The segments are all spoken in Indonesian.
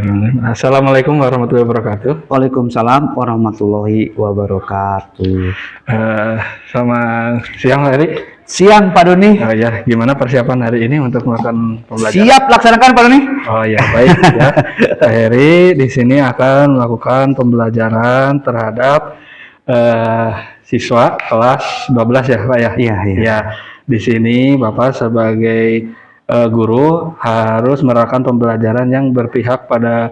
Bismillahirrahmanirrahim. Assalamualaikum warahmatullahi wabarakatuh. Waalaikumsalam warahmatullahi wabarakatuh. Selamat siang, Pak Heri. Siang Pak Doni. Oh ya, gimana persiapan hari ini untuk melakukan pembelajaran? Siap laksanakan Pak Doni. Oh ya, baik ya. Pak Heri di sini akan melakukan pembelajaran terhadap siswa kelas 12 ya, Pak ya. Iya. Ya, di sini Bapak sebagai guru harus melakukan pembelajaran yang berpihak pada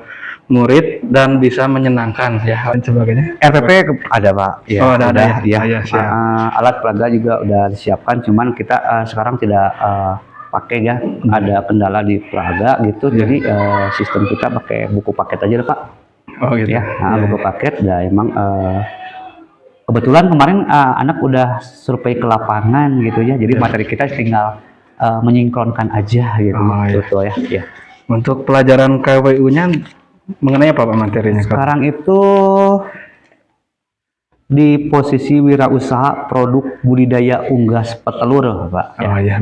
murid dan bisa menyenangkan ya dan sebagainya. RPP ada Pak. Ya, Oh, ada ya. ya, siap. Alat peraga juga udah disiapkan, cuman kita sekarang tidak pakai ya. Ada kendala di peraga gitu, jadi sistem kita pakai buku paket aja Pak. Oh gitu ya. Buku paket. Dan emang kebetulan kemarin anak udah survei ke lapangan gitu ya, jadi materi kita tinggal menyinkronkan aja gitu. Betul ya. Untuk pelajaran KWU-nya mengenai apa Pak materinya? Sekarang itu di posisi wirausaha produk budidaya unggas petelur Pak. Oh iya.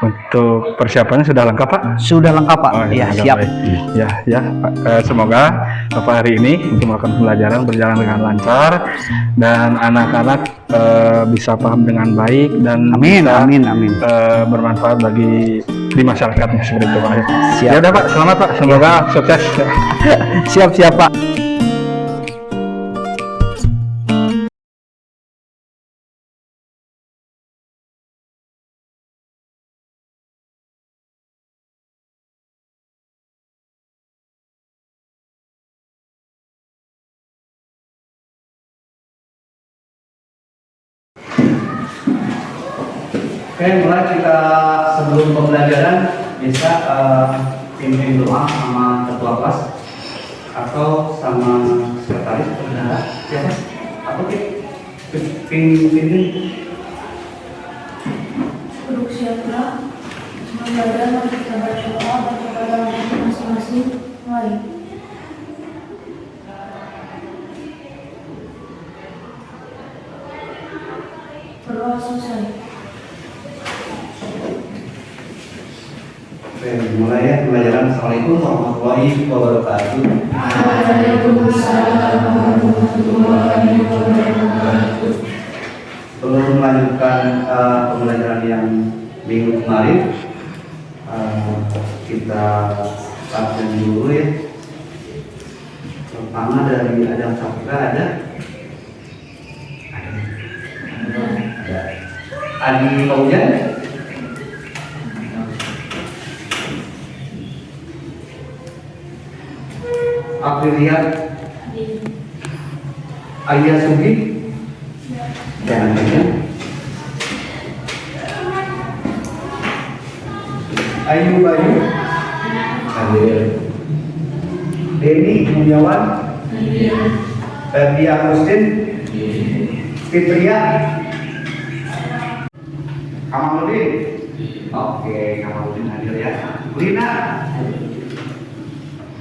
Untuk persiapannya sudah lengkap Pak? Sudah lengkap Pak. Oh, ya siap. Ya. Semoga Bapak hari ini untuk melakukan pembelajaran berjalan dengan lancar dan anak-anak bisa paham dengan baik dan amin. bermanfaat bagi di masyarakatnya seperti itu Pak. Siap. Ya udah Pak, selamat Pak. Semoga sukses. Siap Pak. Oke, mulai kita sebelum pembelajaran bisa pimpin doa sama ketua kelas atau sama sekretaris bendahara siapa? Aku pimpin Duduk siaplah. Semoga mari kita berdoa kepada Allah masing-masing. Mari. Berdoa selesai. Oke, mulai ya pembelajaran. Assalamualaikum warahmatullahi wabarakatuh. Waalaikumsalam warahmatullahi wabarakatuh. Sebelum melanjutkan pembelajaran yang minggu kemarin, kita start dulu ya. Pertama dari Adam Safira ada Adi Paujan, Aprilia Ayah Sugi, jangan Ayu Bayu, Denny Mulyawan, Ferdi Agustin, Fitria, Kamaludin. Oke, Kamaludin hadir ya. Lina,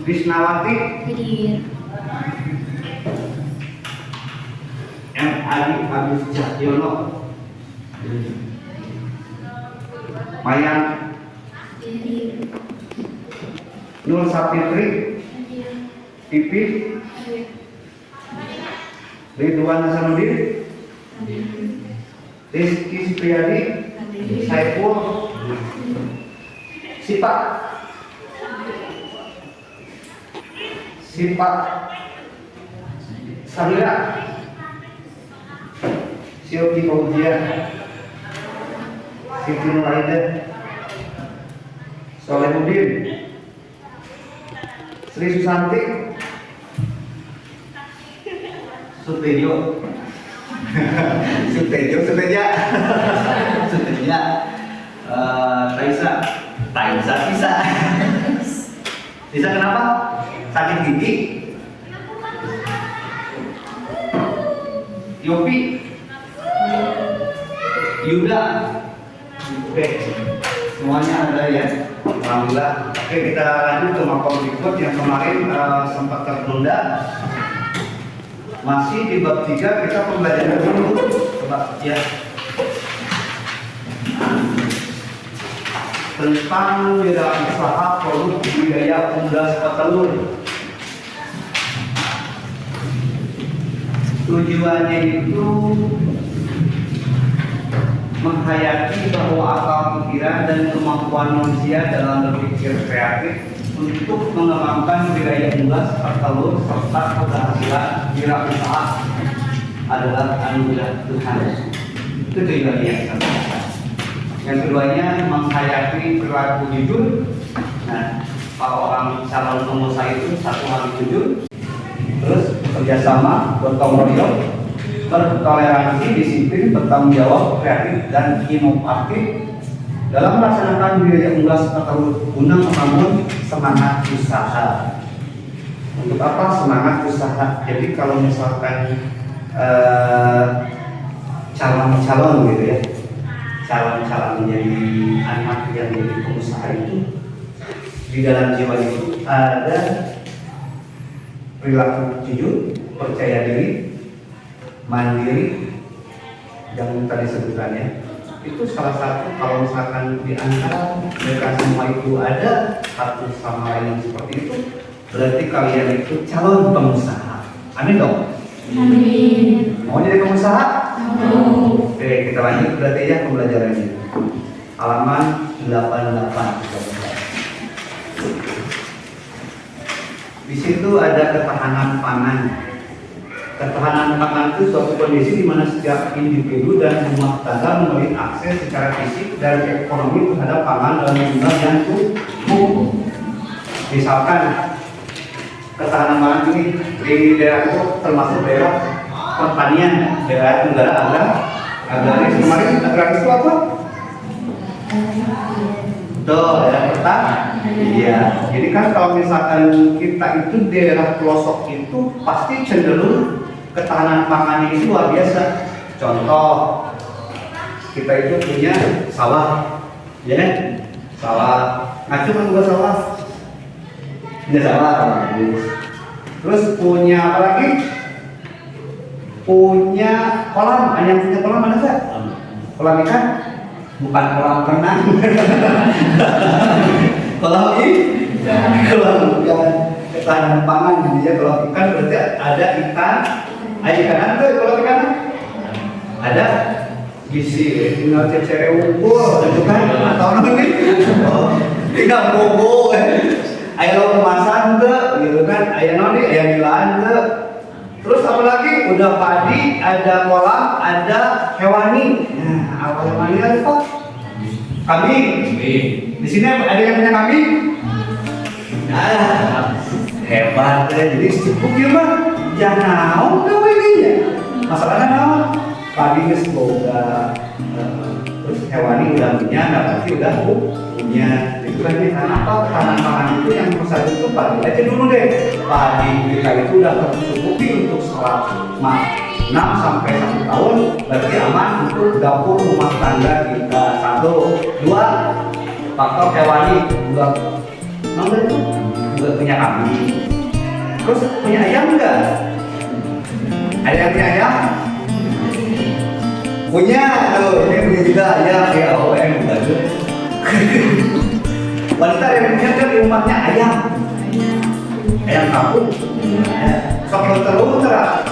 Krisnawati, M. Ali Agus Cahyono, Mayan, Nur Sapitri, Pipi, Ridwan Hasanuddin, Rizky Supriyadi, Saiful, Sipak Samira, Sioki Fauzia, Siti Nuraida, Solehuddin, Sri Susanti, Suteja, Taisa, Tisa kenapa? Sakit gigi. Yopi, Yuda. Oke, semuanya ada ya. Alhamdulillah. Oke, kita lanjut ke makom berikut yang kemarin sempat tertunda. Masih di bab 3 kita pembelajaran dulu. Coba ya. Tentang wirausaha produk budidaya unggas petelur. Tujuannya itu menghayati bahwa akal pikiran dan kemampuan manusia dalam berpikir kreatif untuk mengembangkan wilayah unggas, telur, serta keberhasilan wirausaha adalah anugerah Tuhan. Itu tujuannya. Yang keduanya menghayati perilaku jujur. Nah, kalau orang calon pengusaha itu satu hal jujur, terus kerjasama, gotong royong, bertoleransi, disiplin, bertanggung jawab, kreatif dan inovatif dalam melaksanakan wilayah unggas atau guna membangun semangat usaha. Untuk apa semangat usaha? Jadi kalau misalkan calon-calon gitu ya, calon-calon menjadi anak yang menjadi pengusaha itu, di dalam jiwa itu ada perilaku jujur, percaya diri, mandiri, yang tadi sebutannya. Itu salah satu, kalau misalkan di antara mereka semua itu ada satu sama lain yang seperti itu, berarti kalian itu calon pengusaha. Amin dong? Amin. Mau jadi pengusaha? Amin. Oke, kita lanjut berarti ya pembelajarannya. Halaman 88. Di situ ada ketahanan pangan. Ketahanan pangan itu suatu kondisi di mana setiap individu dan rumah tangga memiliki akses secara fisik dan ekonomi terhadap pangan dalam jumlah yang cukup. Misalkan ketahanan pangan ini di daerah itu termasuk daerah pertanian, daerah negara agraris. Kemarin agraris itu apa? Tuh, daerah pertanian. Iya. Jadi kan kalau misalkan kita itu daerah pelosok itu pasti cenderung ketahanan pangannya itu luar biasa. Contoh, kita itu punya sawah, ya kan? Sawah, nggak cuma buat sawah, punya sawah. Terus punya apa lagi? Punya kolam. Ada yang punya kolam mana nggak? Kolam ikan? Bukan kolam renang. Kolam kolam ikan, ketahanan pangan gitu ya. Kolam ikan berarti ada ikan. Ada ikan tuh kolam ikan. Ada gizi, tinggal cecere unggul, gitu kan? Atau nanti tinggal bobo, ayam kemasan tuh, gitu kan? Ayam nanti ayam nilaan tuh. Terus apa lagi? Udah padi, ada kolam, ada hewani. Nah, apa hewani apa? Kambing. Di sini ada yang punya kambing? Nah, hebat ya. Jadi cukup ya mah. Jangan mau kau ini ya. Masalahnya apa? Padi geus boga, terus hewani udah punya, berarti udah punya. Itu kan karena apa? Tanah pangan itu yang besar itu padi aja dulu deh. Padi kita itu udah tercukupi untuk selama 6 sampai 1 tahun, berarti aman untuk dapur rumah tangga kita. 1, 2, faktor hewani juga. Nomor itu juga punya kambing. Terus punya ayam enggak? Ada yang punya ayam? Punya, tuh, ini punya juga ayam. Ya, OM bagus. Wanita yang punya kan di rumahnya ayam. Ayam kampung. Sok telur terang.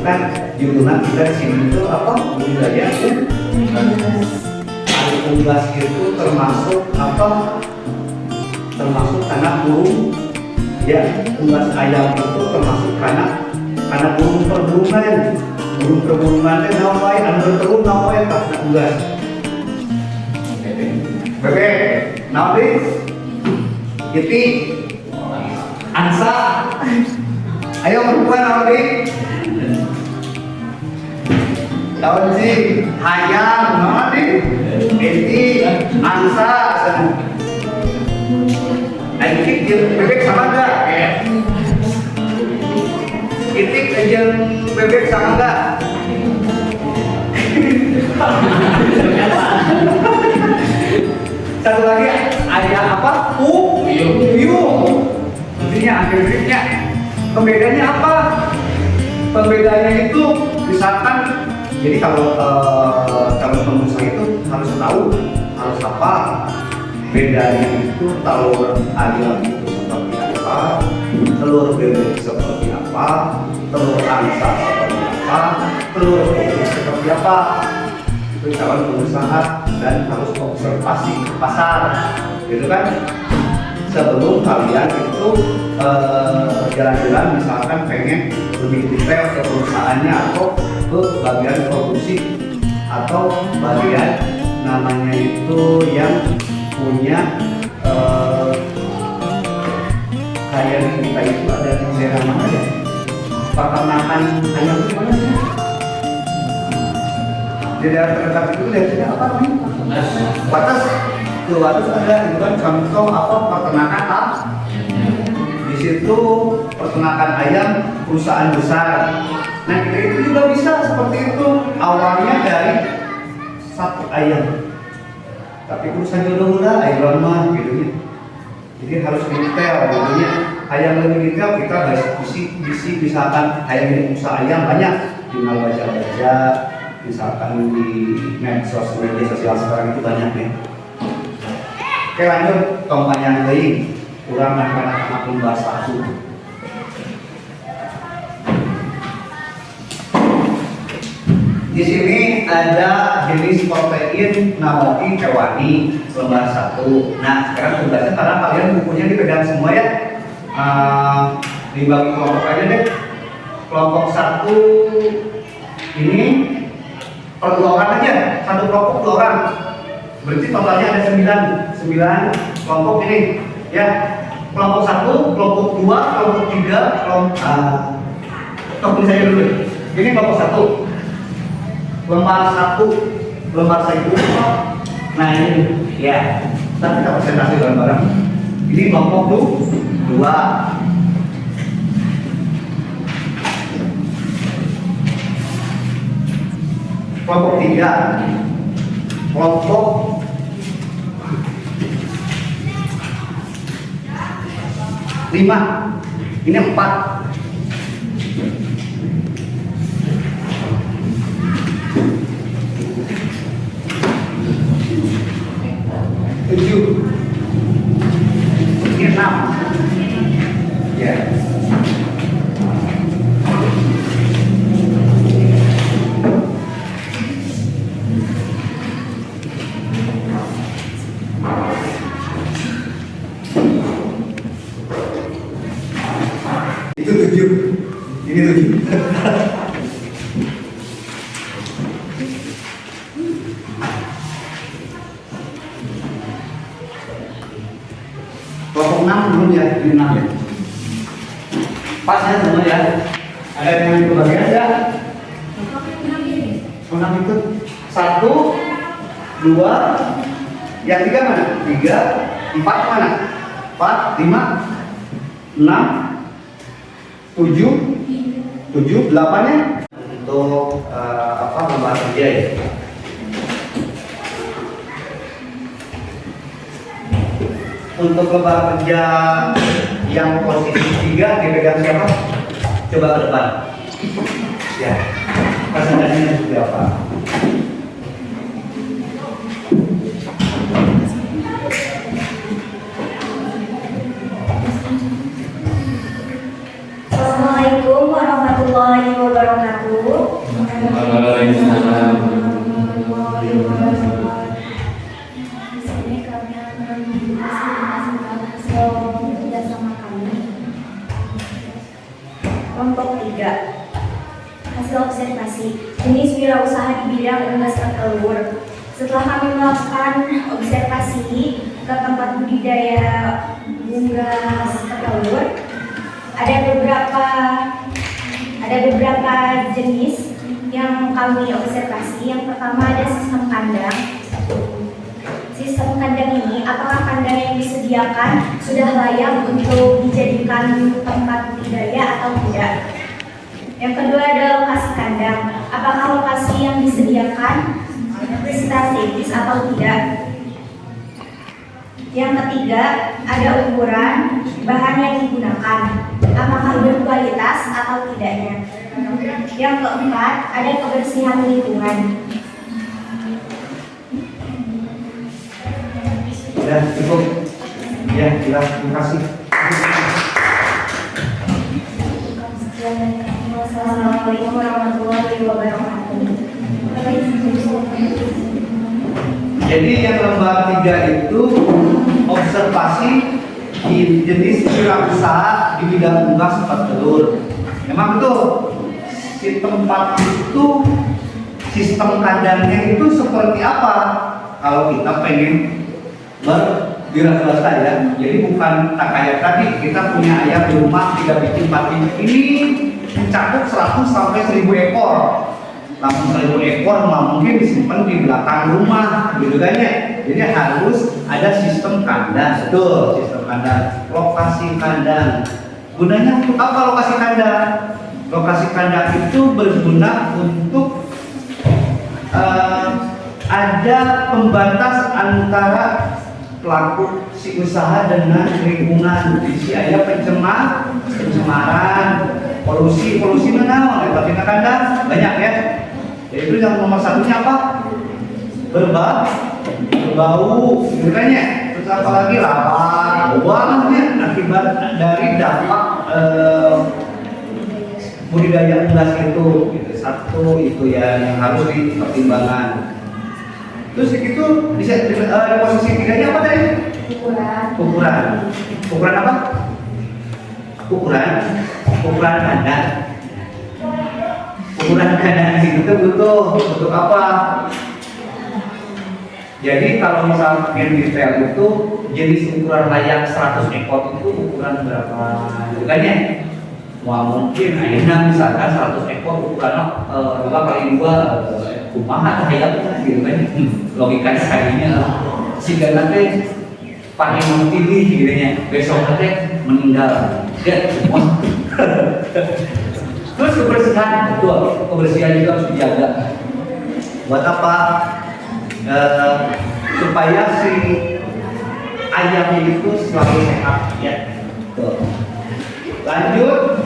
Kan judulnya kita di sini itu apa? Budidaya unggas itu termasuk apa? Termasuk anak burung. Ya, unggas ayam itu termasuk anak burung perburungan. Burung perburungan itu nampai, anu bertelur nampai karena unggas. Bebek, nabi, iti, ansa. Ayo perempuan nabi. Tahun sih, hayam, nabi, iti, ansa. Itik bebek sama enggak? Itik jeung bebek sama enggak? Satu lagi ayam apa? Puyuh. Intinya akhirnya pembedanya apa? Pembedanya itu misalkan, jadi kalau calon pengusaha itu harus tahu, harus apa bedanya itu telur ayam itu seperti apa, telur bebek seperti apa, telur angsa seperti apa, telur bebek seperti apa. Itu calon pengusaha dan harus observasi ke pasar, gitu kan? Sebelum kalian itu jalan-jalan misalkan pengen lebih detail ke perusahaannya atau ke bagian produksi atau bagian namanya itu yang punya kayak di kita itu ada di daerah mana ya, peternakan ayam itu mana sih? Di daerah terdekat itu lihat sini apa nih? Batas. Tuh batas ada itu kan contoh apa peternakan apa? Di situ peternakan ayam perusahaan besar. Nah kita itu juga bisa seperti itu, awalnya dari satu ayam. Tapi urusan jodoh udah ayam mah gitu ya. Jadi harus detail gitu ya. Ayam lebih detail kita bisa misalkan ayam ini usaha ayam banyak, tinggal baca-baca misalkan di medsos media sosial sekarang itu banyak ya. Oke lanjut, tong panjang deui urang anak-anak lomba satu. Di sini ada jenis protein namoki hewani lembar 1. Nah sekarang tugasnya karena kalian bukunya dipegang semua ya, dibagi kelompok aja deh. Kelompok 1 ini per 2 orang aja, satu kelompok 2 orang. Berarti totalnya ada 9 kelompok ini ya. Kelompok 1, kelompok 2, kelompok 3, kelompok saya dulu. Ini kelompok 1. Lembar 1, lembar 1. Nah ini ya, nanti kita presentasi bareng-bareng. Ini kelompok 2. Kelompok 3. Kelompok 5. Ini 4. Ini 6. Ya. Itu 7. Ini 7. Kelompok 6 belum ya, ini 6 ya. Pas ya semua ya. Ada yang kebagian ya? Kelompok 6 itu 1, 2, yang 3 mana? 3, 4 mana? 4, 5, 6, 7, 8 ya? Untuk lembar kerja ya. Untuk lembar kerja yang posisi 3 dipegang siapa? Coba ke depan. Ya, presentasinya seperti apa? Assalamualaikum warahmatullahi wabarakatuh. Waalaikumsalam. Di sini kami akan mempresentasikan hasil kerjasama kami. Kelompok 3. Hasil observasi jenis wirausaha di bidang unggas telur. Setelah kami melakukan observasi ke tempat budidaya unggas telur, ada beberapa jenis yang kami observasi. Yang pertama ada sistem kandang. Sistem kandang ini, apakah kandang yang disediakan sudah layak untuk dijadikan tempat budidaya atau tidak? Yang kedua ada lokasi kandang. Apakah lokasi yang disediakan strategis atau tidak? Yang ketiga ada ukuran bahan yang digunakan. Apakah berkualitas atau tidaknya? Yang keempat ada kebersihan lingkungan. Ya cukup. Ya, terima kasih. Sekian dari kami. warahmatullahi wabarakatuh. Jadi yang lembar 3 itu observasi jenis wirausaha di bidang unggas petelur. Memang tuh si tempat itu sistem kandangnya itu seperti apa? Kalau kita pengen berwirausaha ya, jadi bukan tak kayak tadi kita punya ayam di rumah 3 biji 4 biji, ini mencakup 100 sampai 1000 ekor. Langsung 1000 ekor malah mungkin disimpan di belakang rumah, gitu kan ya. Jadi harus ada sistem kandang, betul, sistem kandang, lokasi kandang. Gunanya untuk apa lokasi kandang? Lokasi kandang itu berguna untuk ada pembatas antara pelaku si usaha dengan lingkungan. Di sini ada pencemaran, polusi mana? Tapi kandang banyak ya. Yaitu yang nomor satunya apa? Berbau, gitu kan ya. Terus apa lagi? Lava, buangnya akibat dari dampak budidaya unggas itu. Gitu. Satu itu ya yang harus dipertimbangkan. Terus itu bisa posisi 3-nya apa tadi? Ukuran apa? Ukuran kandang. Ukuran kandang itu butuh apa? Jadi kalau misalnya detail itu jenis ukuran layak 100 ekor itu ukuran berapa? Bukannya wah mungkin akhirnya misalkan 100 ekor ukuran 2 kali 2 kumaha kayak gitu kan. Logikanya kayaknya sehingga nanti pakai pilih gitu ya. Besok nanti meninggal. Ya, terus kebersihan, betul, kebersihan juga harus dijaga. Buat apa? Supaya si ayamnya itu selalu sehat, ya. Tuh. Lanjut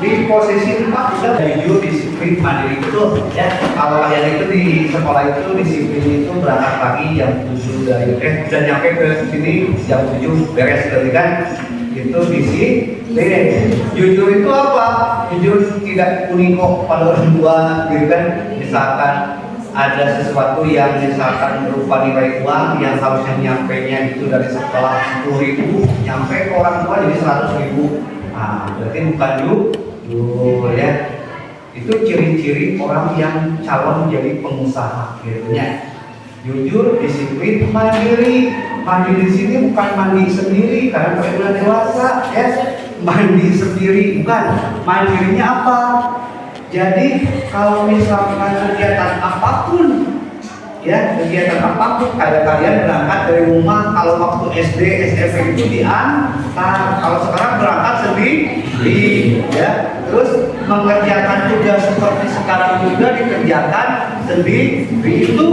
di posisi 4 udah jujur, disiplin, mandiri itu, ya. Kalau ayam itu di sekolah itu disiplin itu berangkat pagi jam 7 dari udah nyampe ke sini jam 7 beres tadi kan. Itu disiplin. Jujur itu apa? Jujur tidak kuning kok pada orang tua, gitu kan? Misalkan ada sesuatu yang misalkan berupa nilai uang yang harusnya nyampainya itu dari sekolah 10.000 nyampe ke orang tua jadi 100.000. Nah, berarti bukan jujur ya. Itu ciri-ciri orang yang calon jadi pengusaha, gitu ya. Jujur, disiplin, mandiri. Mandi di sini bukan mandi sendiri karena mereka sudah dewasa, ya. Mandi sendiri bukan. Mandirinya apa? Jadi kalau misalkan kegiatan apapun, ya kegiatan apapun kayak kalian berangkat dari rumah, kalau waktu SD, SMP itu diantar, kalau sekarang berangkat sendiri, ya. Terus mengerjakan tugas seperti sekarang juga dikerjakan sendiri. Itu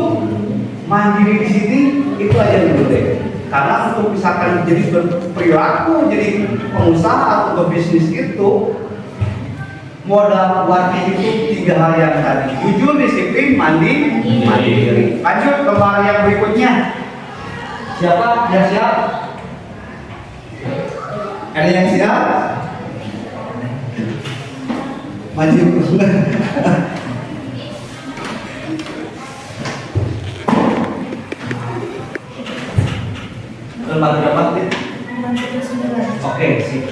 mandiri di sini itu aja dulu deh. Karena untuk misalkan jadi berperilaku, jadi pengusaha atau berbisnis itu modal kuatnya itu 3 hal yang tadi: jujur, disiplin, mandiri. Lanjut ke hal yang berikutnya. Siapa? Ya siap? Ada yang siap? Maju. Lembar berapa? Oke, sip.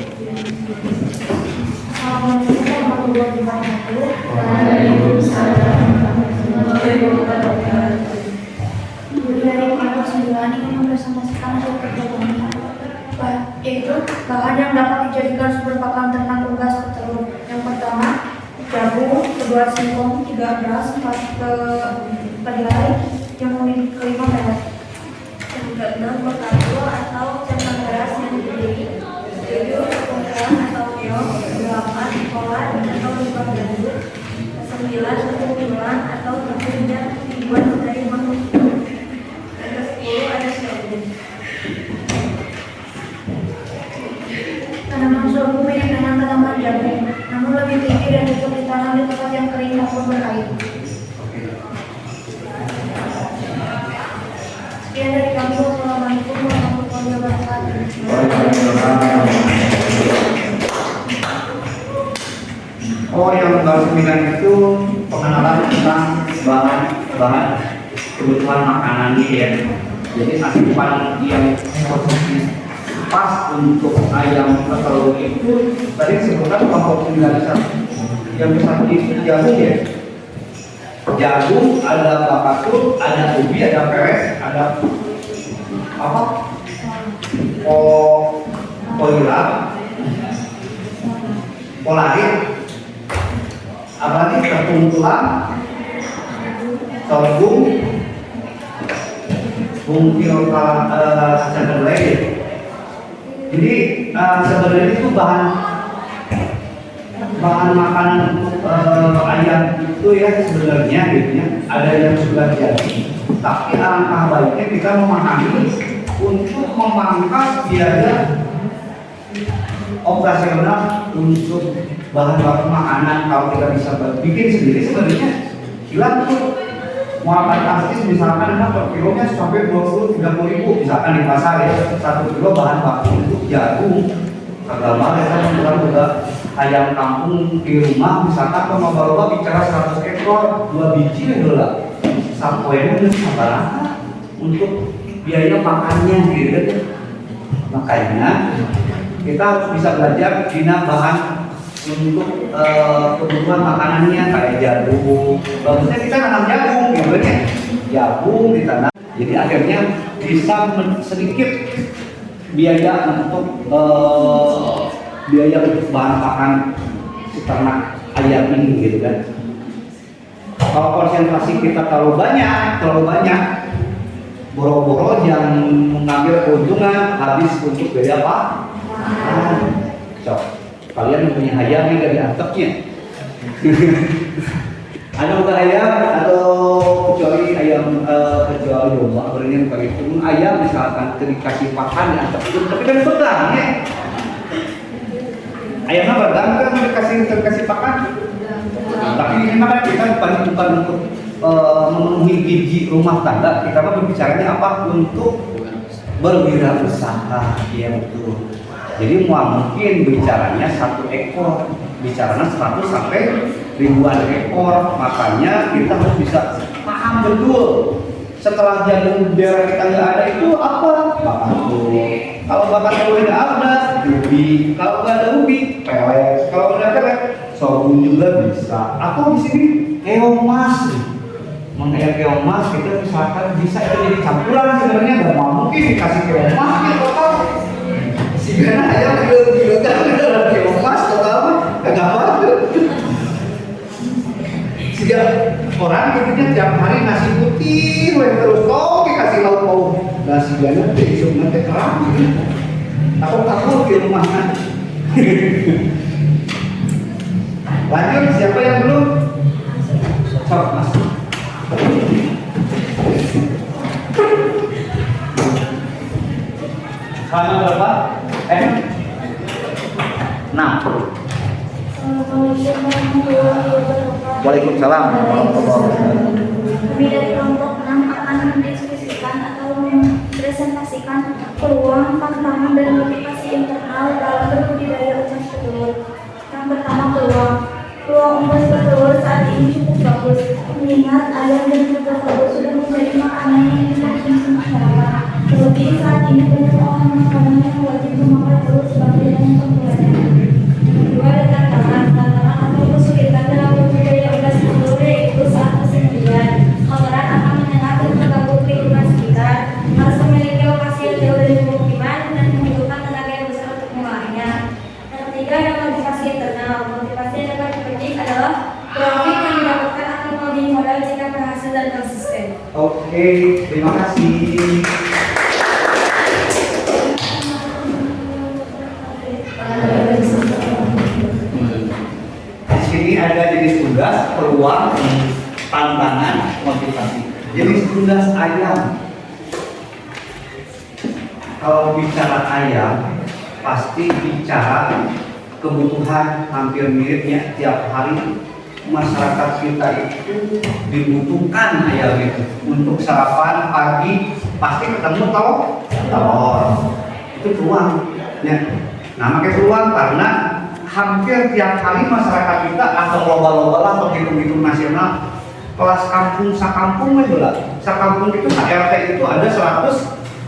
Yaitu bahan yang dapat dijadikan sumber pakan ternak unggas petelur. Yang pertama, jagung, kedua singkong, 3 beras, 4 kedelai, yang kelima melon. Yang keenam, potato atau centang beras yang dibeli, 7 tepung atau keong, 8 kolak atau limbah gandum, 9 tepung bulan atau tepung yang dibuat dari manusia. Dan ke-10 ada sorghum. Tanaman sorghum mirip dengan tanaman jagung, namun lebih tinggi dan cocok ditanam di tempat yang kering maupun berair. seminar itu pengenalan tentang bahan kebutuhan makanannya ya. Jadi asupan yang pas untuk ayam telur itu tadi disebutkan kelompok 9 yang besar di jagung ya. Jagung, ada bakatut, ada ubi, ada peres, ada apa? Poira, polarit, apalagi tepung tulang, sorghum, mungkin kedelai. Jadi sebenarnya itu bahan makanan untuk ayam itu ya sebenarnya gitu ya, ada yang sudah jadi, tapi alangkah baiknya kita memahami untuk memangkas biaya operasional untuk bahan baku makanan. Kalau kita bisa bikin sendiri sebenarnya hilang tuh muatan kastis misalkan per kilonya sampai 20-30 ribu misalkan di pasar ya, 1 kilo bahan baku untuk jagung agama kita membuat juga ayam kampung di rumah misalkan kalau baru bicara 100 ekor 2 biji ya lah sampai itu sabar untuk biaya makannya gitu. Makanya kita harus bisa belajar bina bahan untuk kebutuhan makanannya kayak jagung. Bagusnya kita nanam jagung gitu ya, jagung ditanam. Jadi akhirnya bisa sedikit biaya untuk bahan pakan si ternak ayam ini gitu kan. Kalau konsentrasi kita terlalu banyak, boro-boro yang mengambil keuntungan habis untuk biaya apa? Kalian punya ayam nih dari anteknya. Ada bukan ayam atau kecuali ayam kecuali domba berarti pakai itu ayam misalkan dikasih pakan di antek itu tapi kan pegang ya. Ayamnya pegang kan dikasih pakan. Tapi ini kan kita bukan untuk memenuhi gizi rumah tangga, kita kan berbicaranya apa untuk berwirausaha ya betul. Jadi mungkin bicaranya 1 ekor, bicaranya 100 sampai ribuan ekor, makanya kita harus bisa paham betul. Setelah jagung daerah kita nggak ada itu apa? Bakatut. Kalau bakatut nggak ada, ubi. Kalau nggak ada ubi, pelet. Kalau nggak ada pelet, sorghum juga bisa. Atau di sini keong mas. Mengenai keong mas kita misalkan bisa itu jadi campuran sebenarnya nggak mungkin dikasih keong mas gitu total. Sehingga ayam diletakkan dalam keong mas total apa? Kagak apa. Sehingga orang gitu tiap hari nasi putih, terus kok dikasih lauk pauk nasi gana besok nanti kerang. Takut di rumahnya. Lanjut, siapa yang belum? Sok mas. Selama berapa? 6. Waalaikumsalam. Kami dari kelompok 6 akan mendiskusikan atau mempresentasikan peluang, tantangan dan motivasi internal dalam berbudidaya unggas petelur. Yang pertama, peluang unggas petelur saat ini cukup bagus, mengingat ayam dan juga telur sudah menjadi makanan yang dikonsumsi masyarakat. Terlebih saat ini banyak olahan makanan yang wajib memakai telur sebagai bahan pembuatan. Kedua, ada tantangan atau kesulitan dalam berbudidaya unggas petelur yaitu saat musim hujan. Kotoran akan menyengat dan mengganggu lingkungan sekitar, harus memiliki lokasi yang jauh dari pemukiman dan membutuhkan tenaga yang besar untuk mengolahnya. Yang ketiga, ada motivasi internal. Motivasi yang dapat dipetik adalah profit yang didapatkan akan melebihi modal jika berhasil dan konsisten. Oke, terima kasih. Di sini ada jenis tugas, peluang, tantangan, motivasi. Jenis tugas ayam. Kalau bicara ayam, pasti bicara kebutuhan hampir miripnya tiap hari masyarakat kita itu dibutuhkan ayam itu untuk sarapan pagi pasti ketemu telur itu peluang ya. Nah makanya peluang karena hampir tiap hari masyarakat kita atau lomba-lomba lah atau hitung-hitung nasional kelas kampung sakampung aja lah. Sakampung itu RT itu ada 100,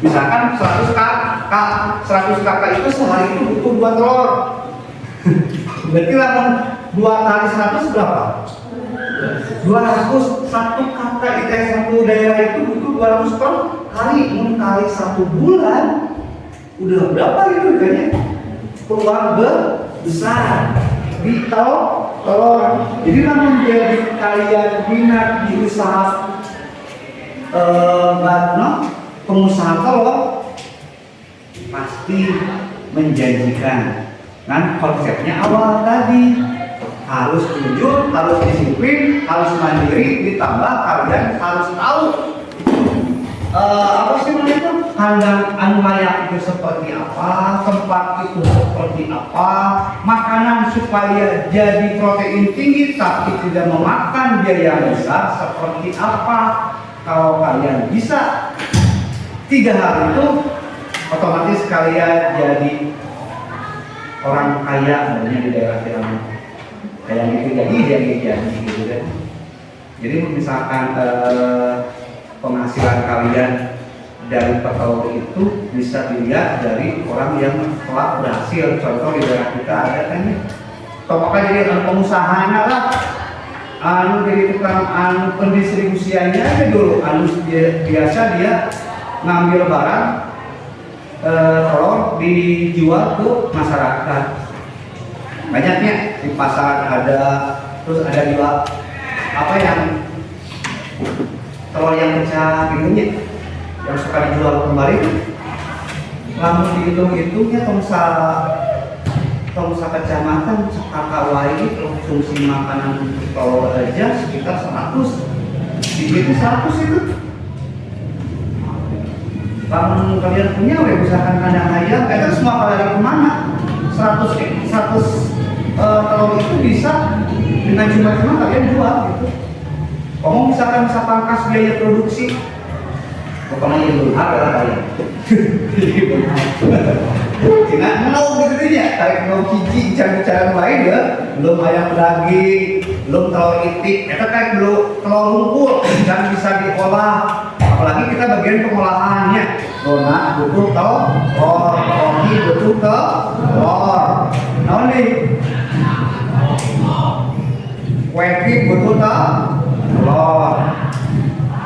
misalkan 100 kakak itu sehari itu butuh 2 telur. Berarti lamun 2 kali 100 berapa? 200. Satu kakak itu satu daerah itu butuh 200 ton kali kali 1 bulan. Udah berapa itu kayaknya? Keluarga besar di telur. Jadi namun jadi kalian minat di usaha pengusaha telur pasti menjanjikan. Kan konsepnya awal tadi harus jujur, harus disiplin, harus mandiri, ditambah kalian harus tahu apa sih namanya itu kandang anu layak itu seperti apa, tempat itu seperti apa, makanan supaya jadi protein tinggi tapi tidak memakan biaya besar seperti apa. Kalau kalian bisa 3 hal itu, otomatis kalian jadi orang kaya namanya di daerah Cirebon. Kayak gitu jadi gitu kan. Jadi misalkan penghasilan kalian dari petelur itu bisa dilihat dari orang yang telah berhasil. Contoh di daerah kita ada kan nih, pokoknya jadi pengusaha lah, jadi tukang pendistribusiannya aja dulu. Biasa dia ngambil barang telur dijual ke masyarakat. Banyaknya di pasar ada, terus ada juga apa yang telur yang pecah gitu yang suka dijual kembali. Lalu dihitung-hitungnya tongsa kecamatan Cekakawai konsumsi makanan untuk telur aja sekitar 100. Itu 100 itu. Kalau kalian punya, misalkan kandang ayam, itu semua kalian kemana? 100 telur itu bisa dengan cuma-cuma kalian jual gitu. Kamu misalkan bisa pangkas biaya produksi, pokoknya yang berhak adalah kalian. Tidak mau gitu ya, tarik belum hiji cara lain ya, belum ayam daging, belum telur itik, itu kayak belum telur lumpur dan bisa diolah. Apalagi kita bagian pengolahannya, donat butuh telur, roti butuh telur, nah nih, kue kek butuh telur.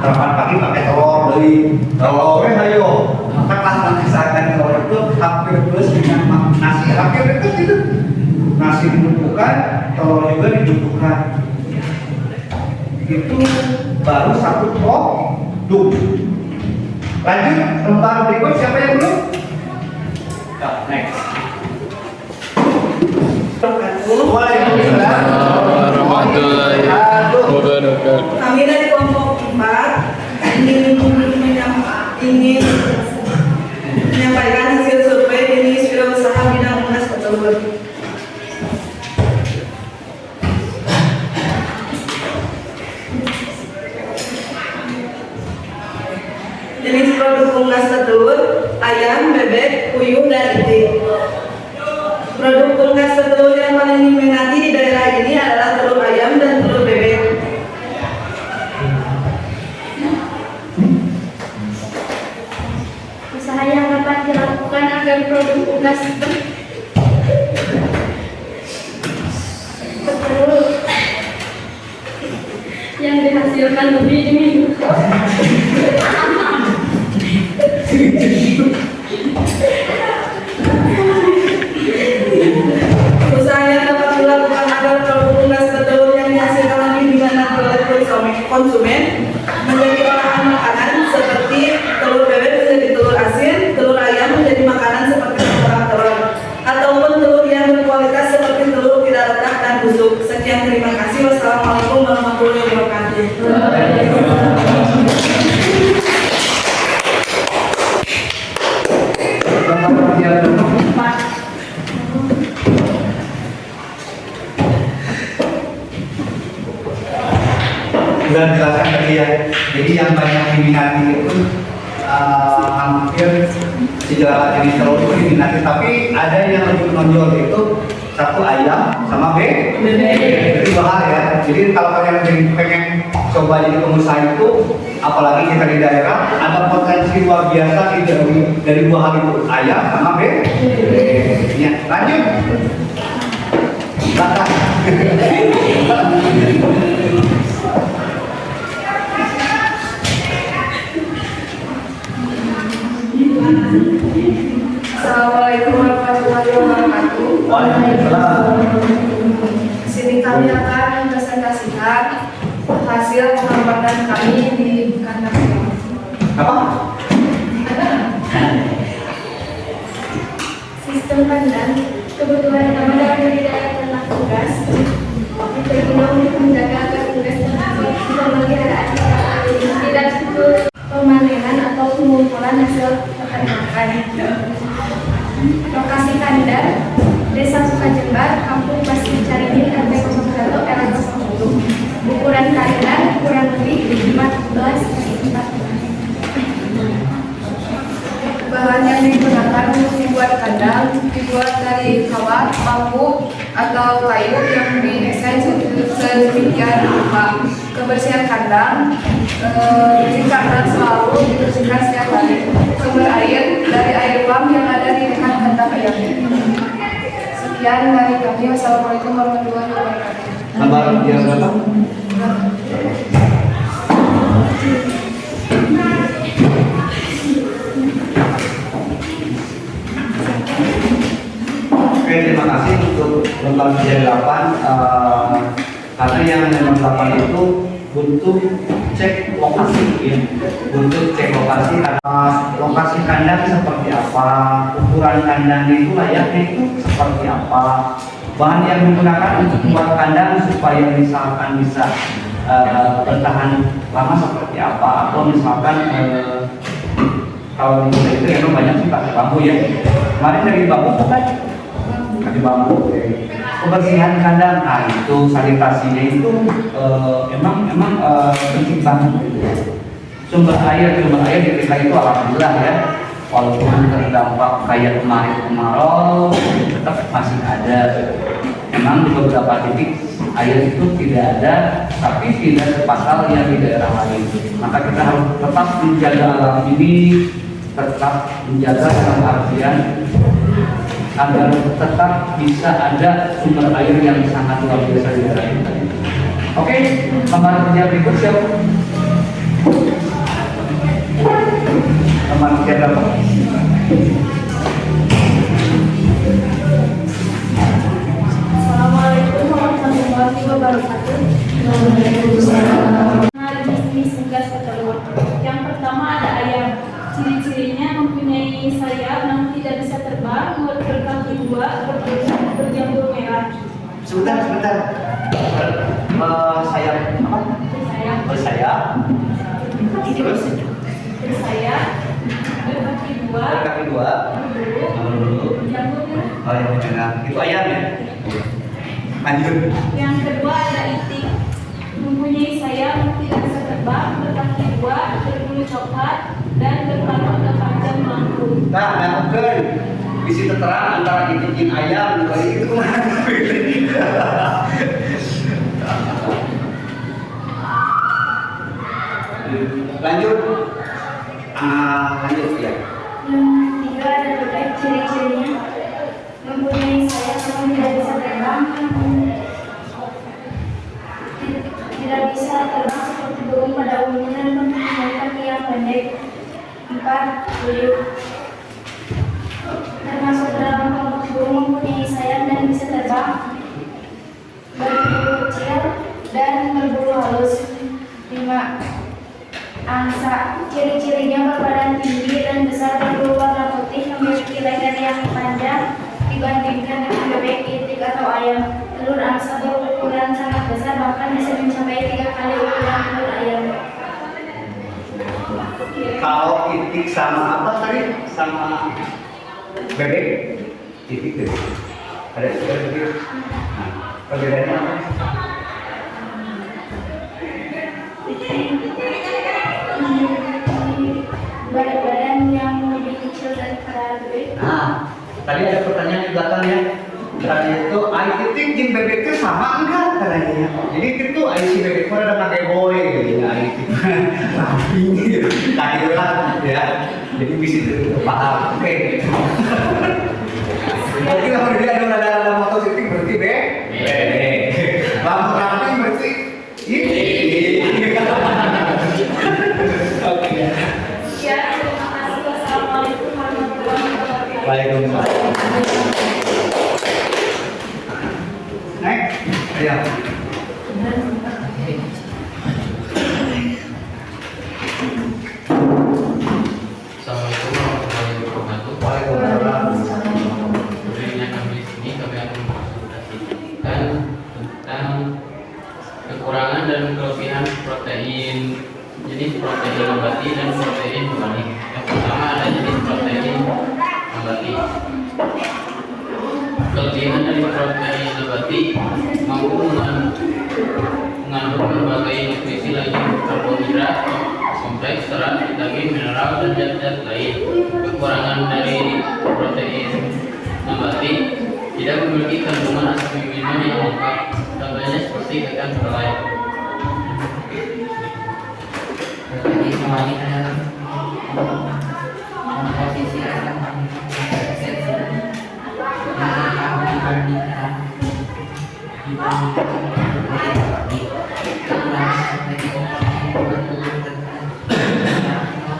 Sarapan pagi pakai telur dari telur, ayo, makanlah misalkan telur itu hampir plus dengan nasi, hampir itu nasi dibutuhkan, telur juga dibutuhkan. Itu baru 1 pot. Lanjut lembar berikut, siapa yang belum? Next. Waalaikumsalam warahmatullahi wabarakatuh. Kami dari kelompok 4 ingin menyampaikan hasil survei jenis wirausaha bidang unggas petelur. Jenis produk unggas petelur, ayam, bebek, puyuh, dan itik. Produk unggas petelur yang paling diminati di daerah ini adalah telur ayam dan telur bebek. Usaha yang dapat dilakukan agar produk unggas petelur yang dihasilkan lebih dingin. Usaha yang dapat dilakukan agar produk unggas petelur yang dihasilkan lebih diminati oleh konsumen menjadi olahan makanan seperti telur bebek menjadi telur asin, telur ayam menjadi makanan seperti telur ataupun telur yang berkualitas seperti telur tidak retak dan busuk. Sekian, terima kasih. Wassalamualaikum warahmatullahi wabarakatuh. Sudah dijelaskan tadi ya. Jadi yang banyak diminati itu hampir 3 jenis telur itu diminati, tapi ada yang lebih menonjol, yaitu Satu ayam sama bebek. Itu dua hal ya. Jadi kalau kalian pengen coba jadi pengusaha itu, apalagi kita di daerah, ada potensi luar biasa dari dua hal itu, ayam sama bebek. Ya, lanjut. Belakang. Assalamualaikum warahmatullahi wabarakatuh. Waalaikumsalam. Di sini kami akan mempresentasikan hasil pengamatan kami di kandang ayam. Apa? Sistem kandang kebutuhan utama dalam budidaya ternak unggas berguna untuk menjaga agar unggas dan pemeliharaan tidak pemanenan atau pengumpulan hasil peternakan. Lokasi kandang Desa Sukajembar, Kampung Pasir Caringin, RT 01 RW 01. Ukuran kandang kurang lebih 14 x 14. Bahan yang digunakan untuk dibuat kandang dibuat dari kawat, bambu, atau kayu yang didesain sedemikian rupa. Kebersihan kandang, kandang selalu dibersihkan setiap hari. Sumber air dari air pump yang ada di dekat kandang ayam. Sekian dari kami. Wassalamualaikum warahmatullahi wabarakatuh. Gambar yang berapa? Oke, terima kasih untuk lembar kerja 8. Karena yang nomor 8 itu butuh cek lokasi ya. Butuh cek lokasi karena lokasi kandang seperti apa, ukuran kandangnya itu layaknya itu seperti apa, bahan yang digunakan untuk membuat kandang supaya misalkan bisa bertahan lama seperti apa, atau misalkan kalau di kita itu emang banyak sih pakai bambu ya. Kemarin dari bambu bukan? Dari bambu. Kebersihan kandang, nah itu sanitasinya itu emang penting banget. Sumber air di kita itu alhamdulillah ya, walaupun terdampak kayak kemarin kemarau tetap masih ada. Memang di beberapa titik air itu tidak ada, tapi tidak sepasal yang di daerah lain. Maka kita harus tetap menjaga alam ini, tetap menjaga dalam artian agar tetap bisa ada sumber air yang sangat luar biasa di daerah kita. Oke, lembar kerja berikut siapa? Lembar kerja berapa? Assalamualaikum warahmatullahi wabarakatuh. Jenis unggas petelur. Yang pertama ada ayam. Ciri-cirinya mempunyai sayap yang tidak bisa terbang, berkaki dua, berjambul merah. Sebentar. Sayap apa? Bersayap. Terus? Bersayap, berkaki dua, dulu. berjambul merah. Oh yang merah. Itu ayam ya? Lanjut. Yang kedua ada itik. Mempunyai sayap yang tidak bisa terbang, berkaki dua, berbulu coklat, dan berpatok panjang melengkung. Nah, mungkin isi terang antara itikin ayam juga itu kemana? Lanjut. Lanjut ya. Yang ketiga ada bebek. Ciri-cirinya mempunyai sayap yang tidak bisa terbang, tidak bisa terbang seperti burung pada umumnya, dan mempunyai kaki yang pendek. 4. Buyuk. Termasuk dalam kelompok burung mempunyai sayap dan bisa terbang, berbulu kecil dan berbulu halus. 5. Angsa. Ciri-cirinya berbadan tinggi dan besar, berbulu warna putih, memiliki leher yang panjang dibandingkan dengan bebek, itik atau ayam. Telur angsa berukuran sangat besar, bahkan bisa mencapai 3 kali ukuran telur ayam. Kalau itik sama apa tadi? Sama bebek? Itik deh. Ada bebek. Nah, perbedaannya apa? Badan yang lebih kecil daripada bebek. Nah, tadi ada pertanyaan di belakang ya. Tadi itu I titik jin bebek itu sama enggak katanya. Jadi itu I si bebek itu ada pakai boy gitu. I titik ramping gitu. Tadi lah ya. Jadi bisa itu paham. Oke. Mungkin kalau dia ada motor titik berarti B. Lampu ramping berarti ini. Oke. Ya, terima kasih. Wassalamualaikum warahmatullahi wabarakatuh. Waalaikumsalam. Next, ayo. Assalamualaikum warahmatullahi wabarakatuh. Waalaikumsalam. Sebenarnya kami di sini kami akan mempresentasikan tentang kekurangan dan kelebihan protein, jenis protein nabati dan protein hewani. Yang pertama ada jenis protein nabati. Kelebihan dari protein nabati mampu mengandung berbagai nutrisi lainnya, karbohidrat, kompleks, serat, vitamin, mineral, dan zat-zat lain. Kekurangan dari protein nabati tidak memiliki kandungan asam amino yang lengkap, contohnya seperti kacang kedelai. Protein hewani adalah komposisi asam amino esensial yang dibandingkan protein nabati. Kekurangan protein membantu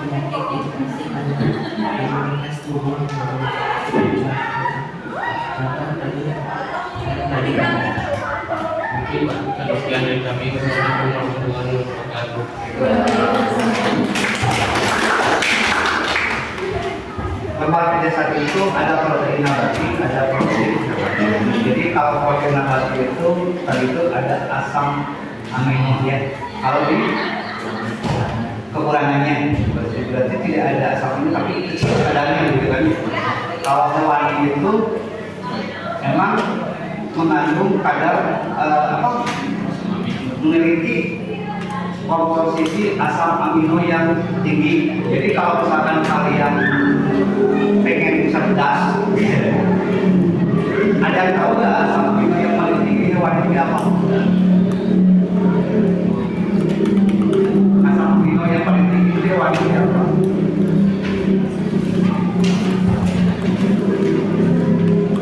penyakit infeksi pada imunitas tubuh. Contoh tadi Mungkin sekian dari kami. Wassalamualaikum warahmatullahi wabarakatuh. Lemak pada saat itu ada protein nabati, ada protein hewani. Jadi kalau protein nabati itu tadi itu ada asam amino ya. Kalau ini kekurangannya berarti tidak ada asam amino tapi kecil kadarnya gitu kan. Kalau hewani itu memang mengandung kadar memiliki komposisi asam amino yang tinggi. Jadi kalau misalkan kalian pengen cerdas, ada yang tahu nggak asam amino yang paling tinggi hewani itu apa? Asam amino yang paling tinggi itu hewani itu apa?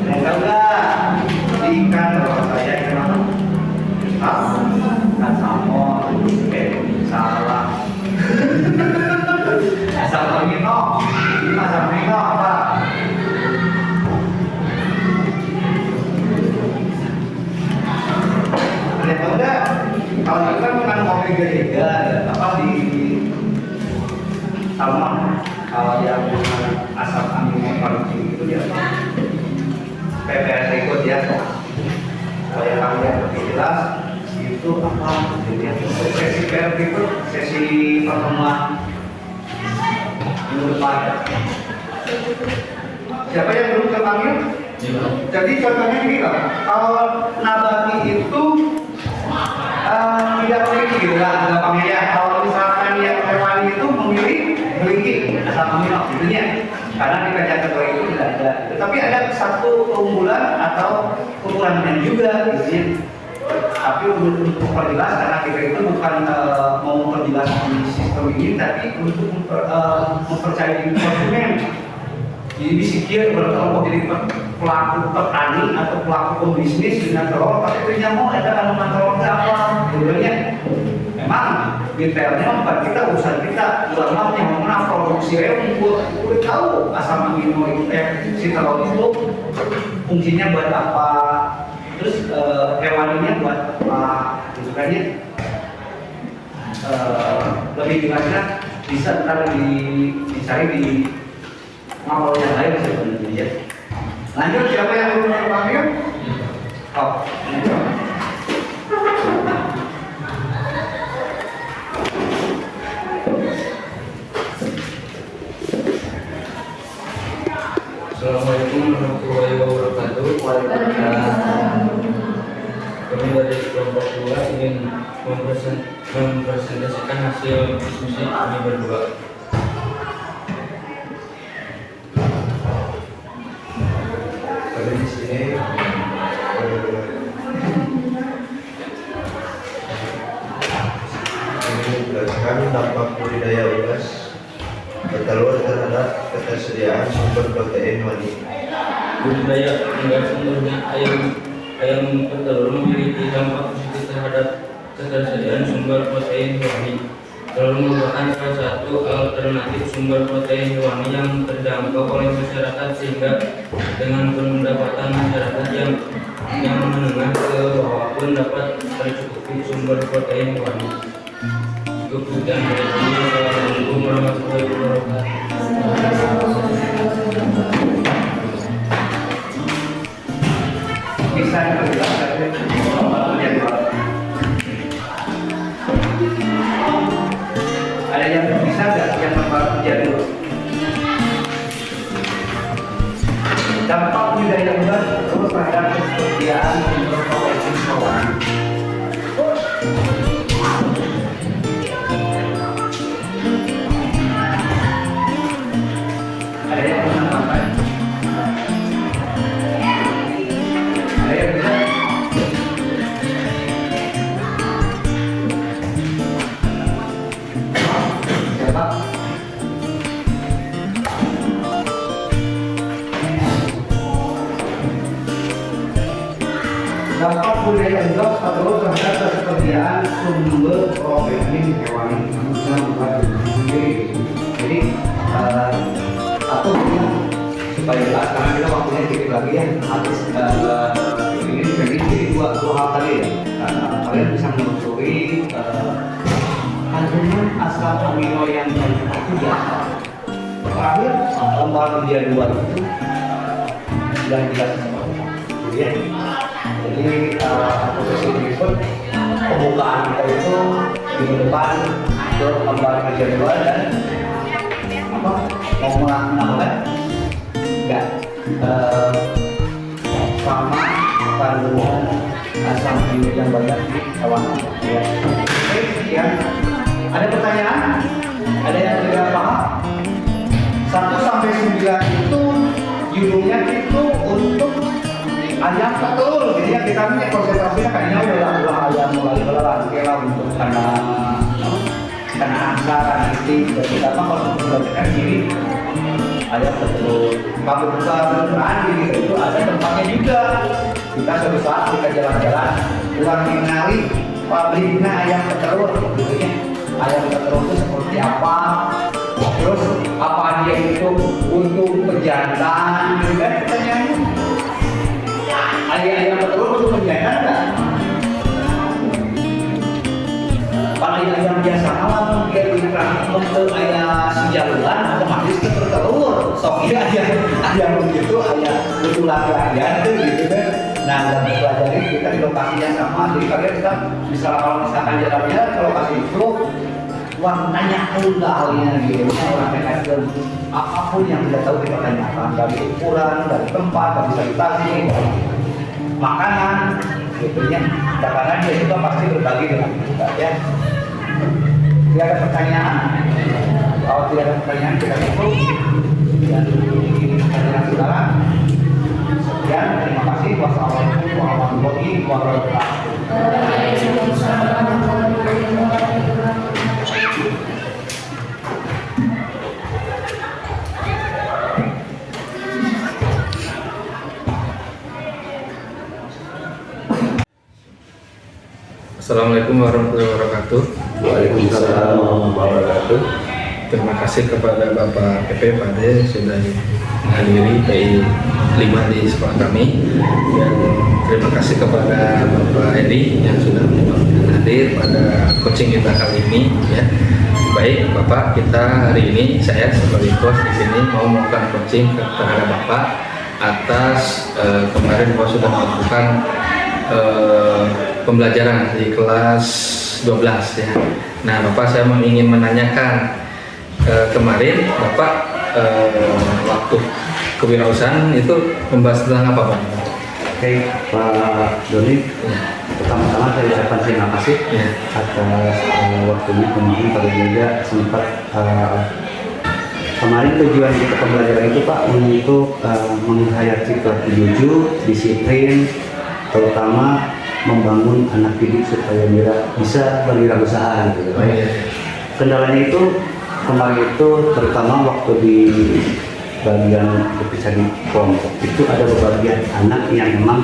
Ada yang tahu nggak? Ikan kalau saya ikan apa? Ikan salmon, salah. Asam amino, ini asam amino apa? Ada tahu nggak? Kalau kita mengandung omega 3 apa di salmon? Kalau yang asam amino paling tinggi itu dia PPS ikut ya. Supaya kalian lebih jelas itu apa? Jadi sesi PRT itu sesi pertemuan minggu depan. Siapa yang belum terpanggil? Jadi contohnya gini loh, kalau nabati itu tidak memiliki gampangnya ya. Kalau misalkan yang hewani itu memiliki asam amino, itunya. Karena di kacang kedelai itu tidak ada. Tetapi ada satu keunggulan atau kekurangan juga di sini. Tapi untuk memperjelas karena kita itu bukan mau memperjelas di sistem ini, tapi untuk mempercayai konsumen. Jadi disikir berkelompok jadi pelaku petani atau pelaku pembisnis dengan telur, tapi itu mau ada kandungan telurnya apa? Sebenarnya memang detailnya bukan kita urusan kita, ulama yang mengenal produksi rumput, udah tahu asam amino itu si telur itu fungsinya buat apa, terus hewaninya buat apa, gitu kan ya. Lebih jelasnya bisa ntar dicari di maklum yang lain sebenarnya. Lanjut, siapa yang belum terpanggil? Oh, Assalamualaikum warahmatullahi wabarakatuh. Kami dari kelompok 2 ingin mempresentasikan hasil diskusi kami berdua. Kami di sini bertelur terhadap ketersediaan sumber protein hewani. Budidaya unggas telurnya ayam petelur memiliki dampak positif terhadap ketersediaan sumber protein hewani. Telur merupakan salah satu alternatif sumber protein hewani yang terjangkau oleh masyarakat, sehingga dengan pendapatan masyarakat yang menengah ke bawah pun dapat tercukupi sumber protein hewani. Cukup sekian dari kami. Assalamualaikum warahmatullahi wabarakatuh. Bisa ada yang bisa nggak yang nomor jadul? Dampak budidaya unggas terus terhadap kesejahteraan sumber protein hewani. Ada yang pernah sampai? Ada yang bisa? Siapa? Dampak budidaya unggas terus terhadap ketersediaan sumber protein hewani. Jadi atau supaya jelas, karena kita waktunya dikit lagi ya, habis ini jadi dua hal tadi ya. Kalian bisa menelusuri kandungan asam amino yang itu di atas. Terakhir lembaran dia 2 itu sudah dijelaskan. Jadi posisi berikut pembukaan kita itu di depan ke lembaran dia 2 dan apa? Mau menambahkan? Enggak. Sama kandungan asam amino yang banyak di hewan. Ya. Oke, sekian. Ada pertanyaan? Ada yang tidak paham? 1 sampai 9 itu judulnya itu untuk ayam petelur. Jadi yang kita punya konsentrasinya kayaknya udah ayam mulai belalang untuk karena angka, karena insting, dan kita mah kalau belajarkan gini ayam petelur. Kalau kita beneran gitu itu ada tempatnya juga. Kita suatu saat kita jalan-jalan, ulang mengenali pabriknya ayam petelur, gitu ya. Ayam petelur itu seperti apa? Terus apa dia itu untuk pejantan, gitu kan pertanyaannya? Ayam petelur untuk pejantan nggak? Paling ayam biasa malam dia bergerak untuk ayam sejaluan otomatis ke bertelur. Sok iya ayam begitu ayam butuh latihan tuh gitu kan. Nah dalam pelajari kita di lokasi yang sama, jadi kalian bisa kalau misalkan jalannya ke lokasi itu, wah tanya udah halnya gitu. Orang mereka apapun yang tidak tahu kita tanyakan, dari ukuran, dari tempat, dari sanitasi, dari makanan, gitu ya. Karena dia juga pasti berbagi dengan kita ya. Tidak ada pertanyaan? Kalau tidak ada pertanyaan kita tutup. Dan ini pertanyaan saudara. Sekian, terima kasih. Wassalamualaikum warahmatullahi wabarakatuh. Assalamualaikum warahmatullahi wabarakatuh. Waalaikumsalam warahmatullahi wabarakatuh. Terima kasih kepada Bapak PP Pade sudah menghadiri PI 5 di sekolah kami, dan terima kasih kepada Bapak Edi yang sudah hadir pada coaching kita kali ini ya. Baik Bapak, kita hari ini saya sebagai coach di sini mau melakukan coaching terhadap Bapak atas kemarin Bapak sudah melakukan pembelajaran di kelas 12 ya. Nah Bapak, saya ingin menanyakan kemarin Bapak waktu kewirausahaan itu membahas tentang apa Pak? Oke, Pak Doni, pertama-tama saya ucapkan terima kasih atas waktunya. Kemarin Pak juga sempat kemarin tujuan kita pembelajaran itu Pak untuk menghayati jujur, disiplin, terutama membangun anak didik supaya bisa berwirausaha gitu. Kendalanya itu kemarin itu terutama waktu di bagian berpisah di kelompok itu ada beberapa anak yang memang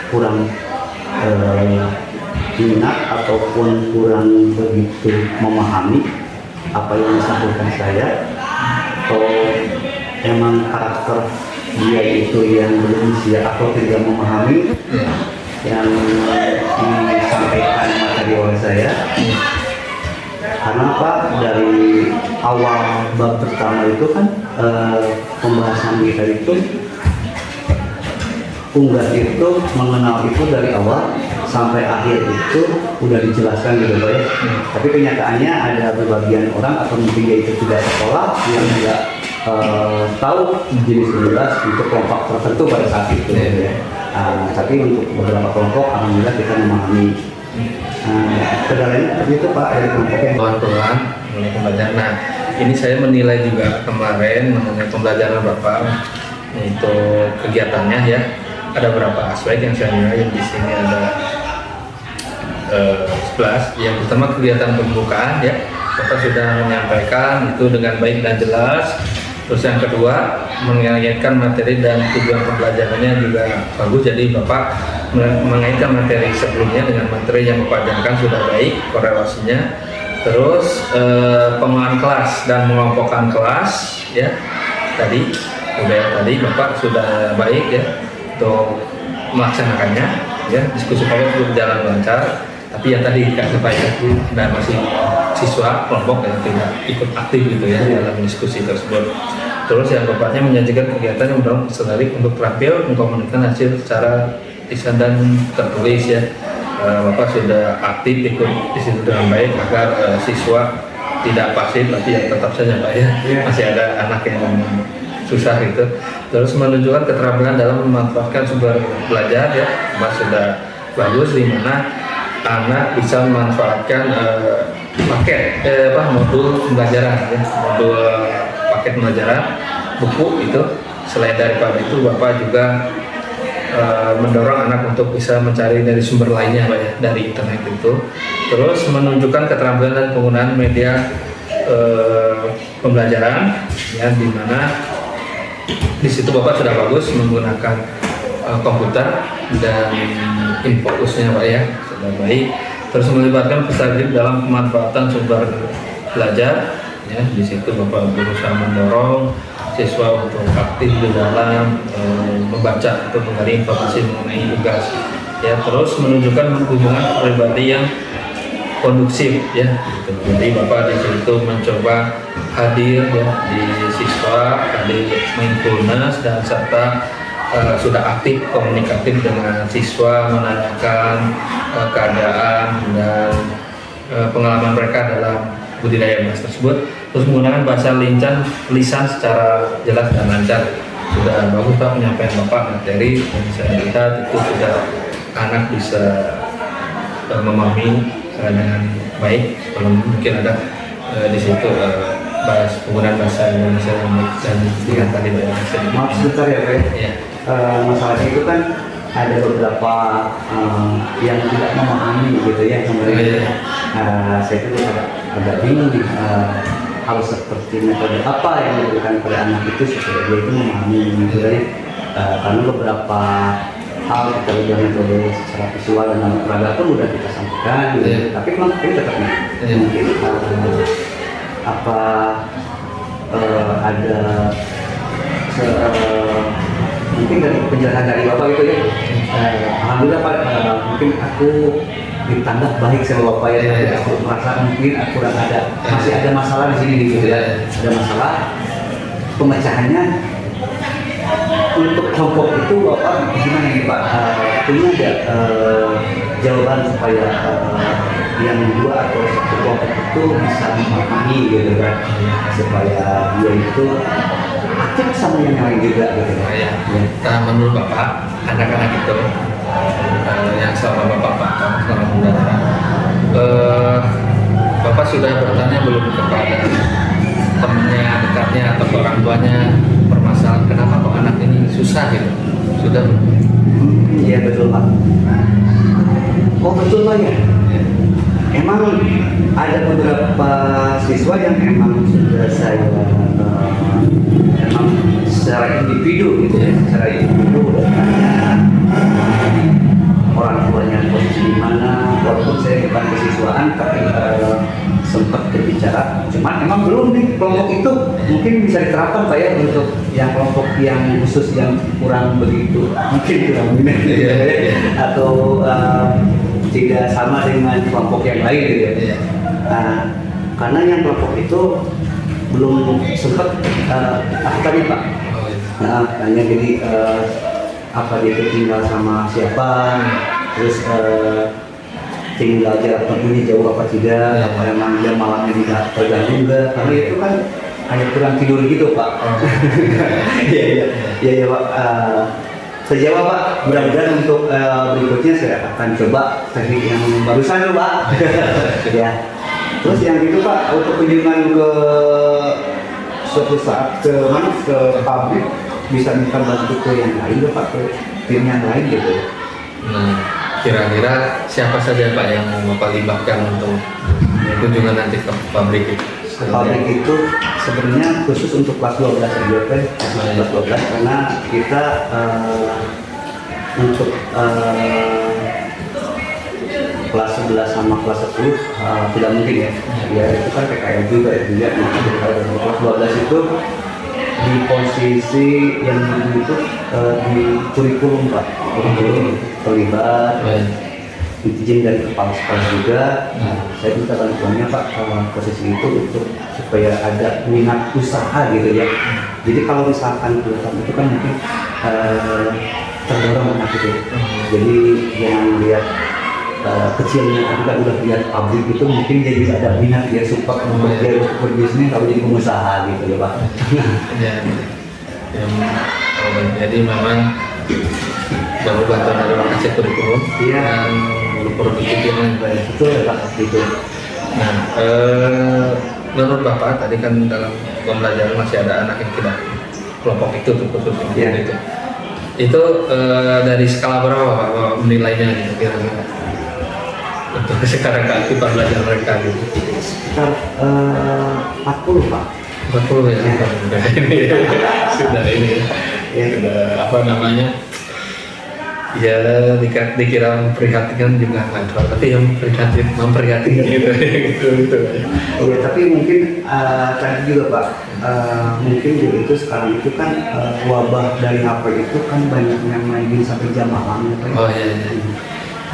kurang minat ataupun kurang begitu memahami apa yang disampaikan saya, atau emang karakter dia itu yang belum siap atau tidak memahami yang disampaikan materi oleh saya. Karena Pak, dari awal bab pertama itu kan pembahasan kita itu unggas itu mengenal itu dari awal sampai akhir itu udah dijelaskan gitu Pak ya. Tapi kenyataannya ada berbagian orang atau mungkin dia itu tidak sekolah yang tidak tahu jenis beras untuk kelompok tertentu pada saat itu ya. Tapi untuk beberapa kelompok alhamdulillah kita memahami. Kendalanya seperti itu Pak dari kelompoknya. Pelan-pelan mulai pembelajaran. Nah, ini saya menilai juga kemarin mengenai pembelajaran Bapak untuk kegiatannya ya. Ada beberapa aspek yang saya nilai, yang di sini ada 11. Yang pertama kegiatan pembukaan ya. Bapak sudah menyampaikan itu dengan baik dan jelas. Terus yang kedua, mengaitkan materi dan tujuan pembelajarannya juga bagus. Jadi Bapak mengaitkan materi sebelumnya dengan materi yang Bapak ajarkan sudah baik korelasinya. Terus pengelolaan kelas dan mengelompokkan kelas ya. Tadi Bapak sudah baik ya untuk melaksanakannya ya. Diskusi Bapak berjalan lancar. Tapi yang tadi dikasih Pak itu dan masih siswa kelompok yang tidak ikut aktif gitu ya dalam diskusi tersebut. Terus yang Bapaknya menyajikan kegiatan yang mendorong peserta didik untuk terampil mengkomunikasikan hasil secara lisan dan tertulis ya. Bapak sudah aktif ikut di situ dengan baik agar siswa tidak pasif, tapi ya tetap saja Pak ya masih ada anak yang susah gitu. Terus menunjukkan keterampilan dalam memanfaatkan sumber belajar ya. Bapak sudah bagus di mana anak bisa memanfaatkan modul pembelajaran ya, modul paket pembelajaran buku itu. Selain daripada itu Bapak juga mendorong anak untuk bisa mencari dari sumber lainnya Pak ya, dari internet itu. Terus menunjukkan keterampilan dan penggunaan media pembelajaran ya, di mana di situ Bapak sudah bagus menggunakan komputer dan infokusnya Pak ya sudah baik. Terus melibatkan peserta didik dalam pemanfaatan sumber belajar ya. Di situ Bapak berusaha mendorong siswa untuk aktif di dalam membaca atau menggali informasi mengenai tugas ya. Terus menunjukkan hubungan pribadi yang kondusif ya gitu. Jadi Bapak di situ mencoba hadir ya di siswa, hadir mindfulness dan serta sudah aktif komunikatif dengan siswa, menanyakan keadaan dan pengalaman mereka dalam budidaya emas tersebut. Terus menggunakan bahasa lisan secara jelas dan lancar. Sudah bagus Pak penyampaian Bapak materi, dan saya lihat itu sudah anak bisa memahami dengan baik. Kalau mungkin ada di situ penggunaan bahasa Indonesia yang baik dan dengan tadi bahasa. Maaf sebentar ya Pak. Ya. Masalahnya itu kan ada beberapa yang tidak memahami gitu ya kemarin. Saya itu agak bingung nih, harus seperti metode apa yang diberikan pada anak itu supaya dia itu memahami gitu ya. Karena beberapa hal kita udah metode secara visual dan dalam peraga pun udah kita sampaikan gitu. Tapi memang ini tetap mungkin ada mungkin dari penjelasan dari Bapak gitu ya. Alhamdulillah Pak, mungkin aku ditambah baik sama Bapak ya. Aku merasa mungkin aku kurang masih ada masalah di sini gitu ya. Ada masalah pemecahannya untuk kelompok itu Bapak gimana nih Pak? Punya ada jawaban supaya yang dua atau satu kelompok itu bisa memahami gitu kan, supaya dia itu aktif sama yang lain juga gitu ya. Menurut Bapak, anak-anak itu yang selama Bapak paham selama pembelajaran, Bapak sudah bertanya belum kepada temannya, dekatnya atau orang tuanya permasalahan kenapa kok anak ini susah gitu? Sudah belum? Iya betul Pak. Oh betul Pak ya. Emang ada beberapa siswa yang emang sudah saya emang secara individu gitu ya, secara individu udah tanya orang tuanya posisi di mana, walaupun saya bukan kesiswaan tapi sempat berbicara, cuman emang belum nih kelompok itu mungkin bisa diterapkan Pak ya untuk yang kelompok yang khusus yang kurang begitu mungkin kurang minat gitu ya, atau tidak sama dengan kelompok yang lain gitu ya. Nah, karena yang kelompok itu belum sempat aku tadi Pak, hanya jadi apa dia itu tinggal sama siapa, terus tinggal jarak tempuhnya jauh apa tidak, apa emang dia malamnya tidak terganggu enggak, karena itu kan hanya kurang tidur gitu Pak. Iya Pak. Sejauh Pak, mudah-mudahan untuk berikutnya saya akan coba teknik yang barusan dulu Pak. Ya. Terus yang itu Pak, untuk kunjungan ke suatu saat ke mana, ke pabrik, bisa minta bantu ke yang lain Pak, ke tim yang lain gitu. Nah, kira-kira siapa saja Pak yang mau Bapak libatkan untuk kunjungan nanti ke pabrik itu? Pabrik itu sebenarnya khusus untuk kelas 12 saja Pak, kelas 12 karena kita untuk kelas 11 sama kelas 10 tidak mungkin ya. Ya itu kan PKL juga ya. Kalau kelas 12 itu di posisi yang itu di kurikulum Pak, kurikulum terlibat, izin dari kepala sekolah juga. Saya minta bantuannya Pak posisi itu untuk supaya ada minat usaha gitu ya. Jadi kalau misalkan kelihatan itu kan mungkin terdorong anak itu. Jadi jangan lihat kecilnya, tapi kan udah lihat pabrik itu mungkin dia juga ada minat dia support untuk dia berbisnis kalau jadi pengusaha gitu ya Pak. Jadi memang baru bantuan dari lokasi kurikulum dan produktif yang baik. Betul Pak, gitu. Nah, menurut Bapak tadi kan dalam pembelajaran masih ada anak yang tidak kelompok itu tuh khusus itu. Itu dari skala berapa Pak menilainya gitu kira-kira? Untuk sekarang keaktifan belajar mereka gitu. Sekitar 40 Pak. 40 ya. Sudah ini ya. Sudah apa namanya? Ya dikira memprihatinkan juga nggak, tapi yang memprihatinkan gitu. Ya, tapi mungkin tadi juga Pak, mungkin itu sekarang itu kan wabah dari HP itu kan banyak yang mainin sampai jam malam ya Pak. Oh iya.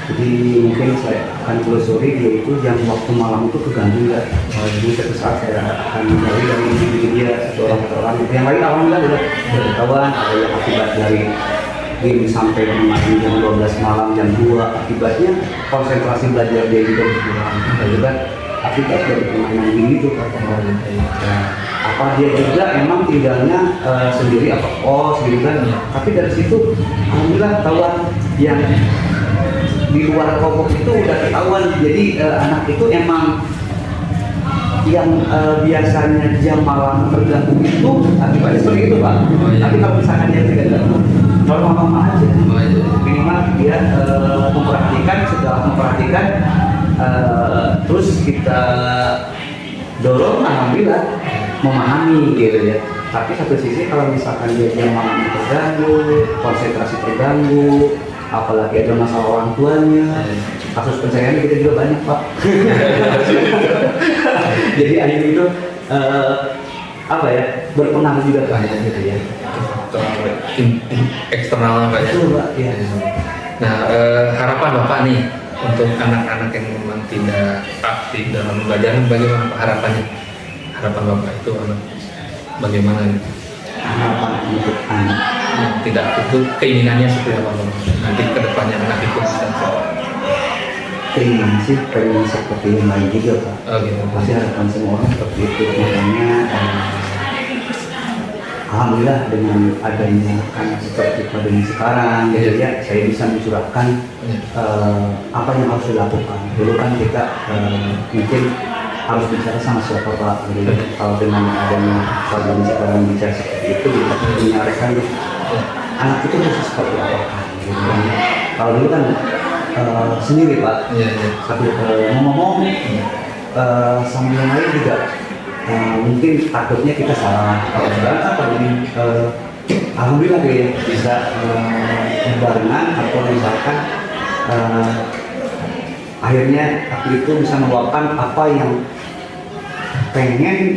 Jadi mungkin saya akan telusuri dia itu jam waktu malam itu keganggu nggak? Jadi suatu saat saya akan mencari dari dia seorang yang lain alhamdulillah udah ketahuan ada yang akibat dari game sampai main jam 12 malam, jam 2 akibatnya konsentrasi belajar dia juga berkurang. Juga akibat dari permainan ini itu apa dia juga emang tinggalnya sendiri apa kos gitu kan? Tapi dari situ alhamdulillah ketahuan yang di luar kelompok itu udah ketahuan. Jadi anak itu emang yang biasanya jam malam terganggu itu akibatnya seperti itu Pak. Tapi kalau misalkan dia terganggu, kalau mama aja minimal dia memperhatikan terus kita dorong alhamdulillah memahami gitu ya. Tapi satu sisi kalau misalkan dia jam malam terganggu, konsentrasi terganggu, apalagi ada masalah orang tuanya, kasus pencarian kita juga banyak Pak. Jadi akhirnya itu apa ya, berpengaruh juga Pak gitu ya. Eksternal Pak ya. Betul Pak ya. Nah harapan Bapak nih untuk anak-anak yang memang tidak aktif dalam belajar, bagaimana Pak harapannya? Harapan Bapak itu bagaimana? Harapan untuk anak yang tidak itu keinginannya seperti apa nanti kedepannya anak itu keinginan sih pengen seperti yang lain juga Pak. Gitu. Pasti harapan semua orang seperti itu. Makanya alhamdulillah dengan adanya anak seperti pandemi sekarang gitu ya, saya bisa mencurahkan apa yang harus dilakukan. Dulu kan kita mungkin harus bicara sama siapa Pak, gitu. Kalau dengan adanya pandemi sekarang bicara seperti itu, kita menyarankan anak itu harus seperti apa gitu kan. Kalau dulu kan sendiri Pak, satu ngomong sama yang lain juga mungkin takutnya kita salah. Kalau sekarang kan kalau ini alhamdulillah ya bisa barengan atau misalkan akhirnya aku itu bisa meluapkan apa yang pengen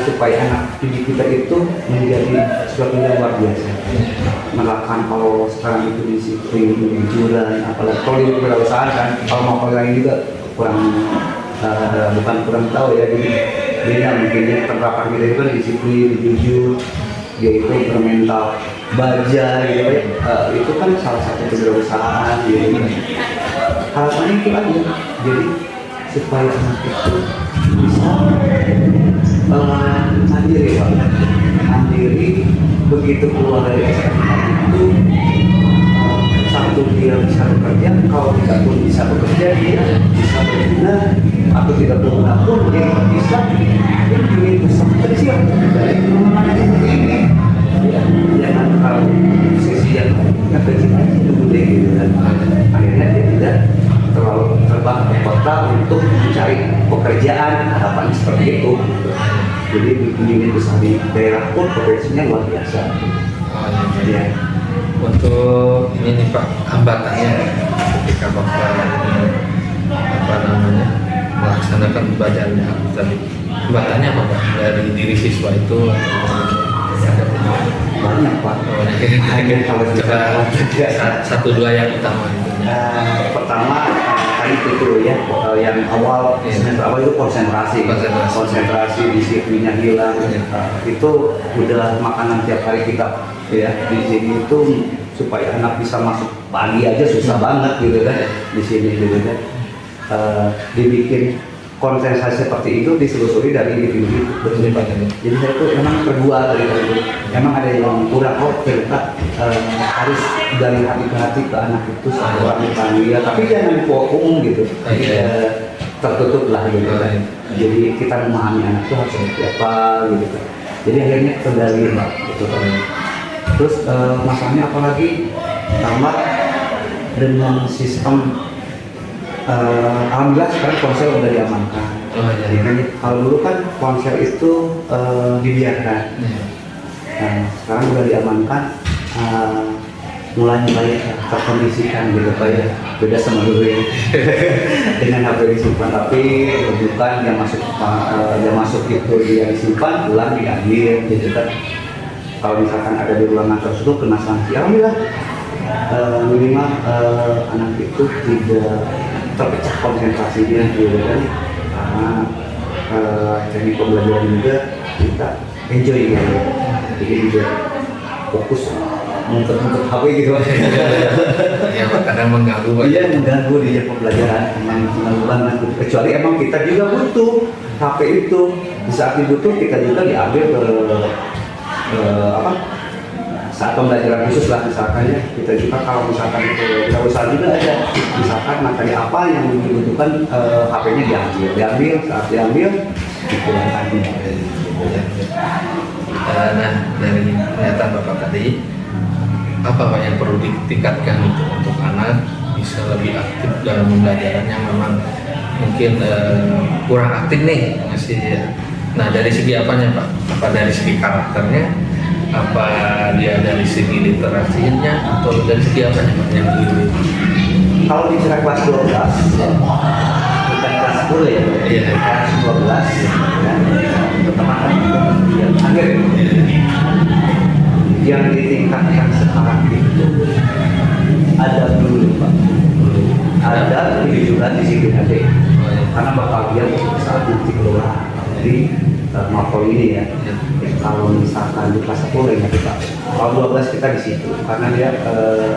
supaya anak didik kita itu menjadi sesuatu yang luar biasa. Melakukan kalau sekarang itu disiplin, jujuran, apalagi kalau di berusaha kan, kalau mau kalau lain juga bukan kurang tahu ya, jadi beda mungkin ya penerapan kita itu kan disiplin, jujur, dia itu bermental baja gitu ya, itu kan salah satu kewirausahaan gitu. Harapannya itu aja, jadi supaya anak itu bisa mandiri Pak, mandiri begitu keluar dari SMA itu satu dia bisa bekerja, kalau tidak pun bisa bekerja dia bisa berguna atau tidak berguna pun dia bisa ini besar kecil dari mana seperti ini ya, jangan kalau sisi yang kecil aja dulu deh gitu kan, akhirnya dia tidak terlalu terbang ke kota untuk mencari pekerjaan, harapan seperti itu. Jadi bikin besar di daerah pun potensinya luar biasa. Ya. Untuk ini nih Pak, hambatannya ketika Bapak melaksanakan pembelajarannya tadi, hambatannya apa Pak dari diri siswa itu? Banyak Pak. Hanya kalau satu dua yang utama itu. Pertama tadi itu ya, yang awal semester awal itu konsentrasi disiplinnya hilang. Itu udah makanan tiap hari kita ya di sini itu supaya anak bisa masuk pagi aja susah banget gitu kan di sini gitu kan. Dibikin konsentrasi seperti itu diselusuri dari individu bersebat. Jadi saya itu memang berdua dari itu. Memang ada yang kurang ternyata harus dari hati ke hati ke anak itu seorang dipanggil ya, tapi jangan dibawa umum gitu. Tertutup lah gitu kan. Jadi kita memahami anak itu harus seperti apa gitu kan. Jadi akhirnya kendali lah gitu kan. Terus masalahnya apalagi tambah dengan sistem alhamdulillah sekarang ponsel udah diamankan. Jadi kan kalau dulu kan ponsel itu dibiarkan. Nah, sekarang udah diamankan, mulai terkondisikan gitu Pak ya. Beda sama dulu ya. Dengan HP disimpan, tapi bukan yang masuk itu dia disimpan, pulang diambil gitu kan. Kalau misalkan ada di ruangan tersebut kena sanksi, alhamdulillah minimal anak itu tidak terpecah konsentrasinya gitu kan, karena teknik pembelajaran juga kita enjoy gitu, jadi juga fokus muter-muter HP gitu. Ya kadang mengganggu Pak. Iya mengganggu di jam pembelajaran, emang mengganggu banget. Kecuali emang kita juga butuh HP itu, di saat dibutuh kita juga diambil ke saat pembelajaran khusus lah misalkan ya, kita juga kalau misalkan kita usaha juga ada misalkan materi apa yang dibutuhkan, HP-nya diambil saat diambil dipulangkan. Nah dari pernyataan Bapak tadi, apa Pak yang perlu ditingkatkan untuk anak bisa lebih aktif dalam pembelajaran yang memang mungkin kurang aktif nih masih ya. Nah dari segi apanya Pak? Apa dari segi karakternya? Apa dia dari segi literasinya? Atau dari segi apanya Pak yang lebih? Kalau bicara kelas 12 ya, bukan kelas 10 ya, kelas 12 ya, pertama kan yang akhir yang ditingkatkan sekarang itu ada dulu Pak, ada kejujuran disiplin aja, karena bakal dia saat nanti keluar dari mapol ini ya. Kalau misalkan di kelas 10 ya kita, kalau 12 kita di situ, karena dia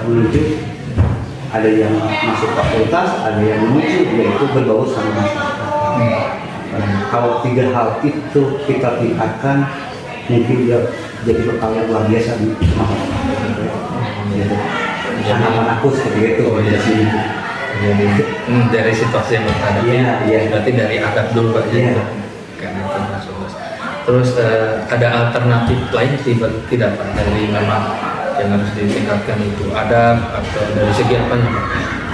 menuju ada yang masuk fakultas, ada yang menuju dia itu berbau sama masyarakat. Kalau tiga hal itu kita tingkatkan, mungkin dia jadi bekal yang luar biasa di anak-anakku seperti itu di sini. Jadi dari situasi yang berhadapi, berarti dari adab dulu Pak ya. Terus ada alternatif lain tidak Pak dari memang yang harus ditingkatkan itu, ada atau dari segi apanya Pak?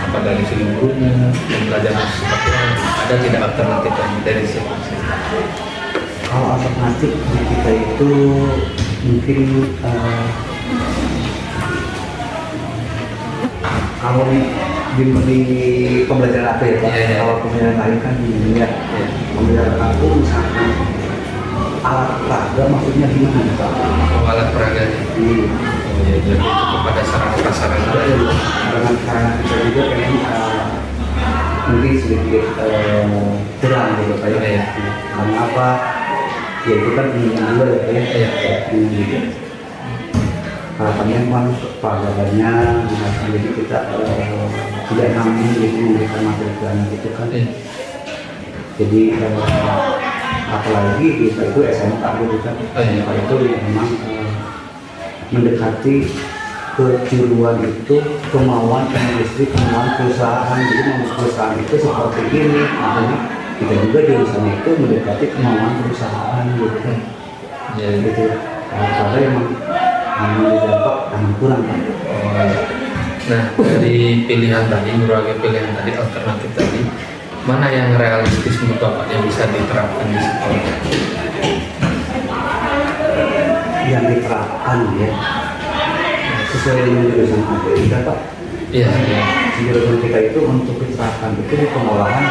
apa dari segi gurunya, pembelajaran seperti apa? Ada tidak alternatif dari segi? Kalau alternatif di kita itu mungkin kalau di pembelajaran apa ya Pak? Iya. Kalau pembelajaran lain kan di dunia pembelajaran aku misalkan alat peraga maksudnya gimana Pak? Alat peraga. Iya. Oh iya, jadi itu kepada sarana prasarana. Dengan karena kita juga pengen mungkin sedikit terang gitu Pak ya. Iya. Karena apa? Ya itu kan pendidikan juga ya Pak ya. Iya. Pendidikan juga. Harapannya memang pelajarannya misalkan jadi kita tidak nanggung gitu memberikan materi ke anak itu kan. Iya. Jadi apalagi kita itu SMK gitu kan. Iya. SMK itu memang mendekati kejuruan itu kemauan industri, kemauan perusahaan. Jadi mau perusahaan itu seperti ini, jadi kita juga jurusan itu mendekati kemauan perusahaan gitu kan. Iya. Gitu. Karena emang dampak tangan kurang kan. Oh, iya. Nah, dari pilihan tadi, berbagai pilihan tadi, alternatif tadi, mana yang realistis menurut Bapak yang bisa diterapkan di sekolah? Yang diterapkan ya sesuai dengan jurusan kita Pak. Iya. Jurusan kita itu untuk diterapkan itu di pengolahan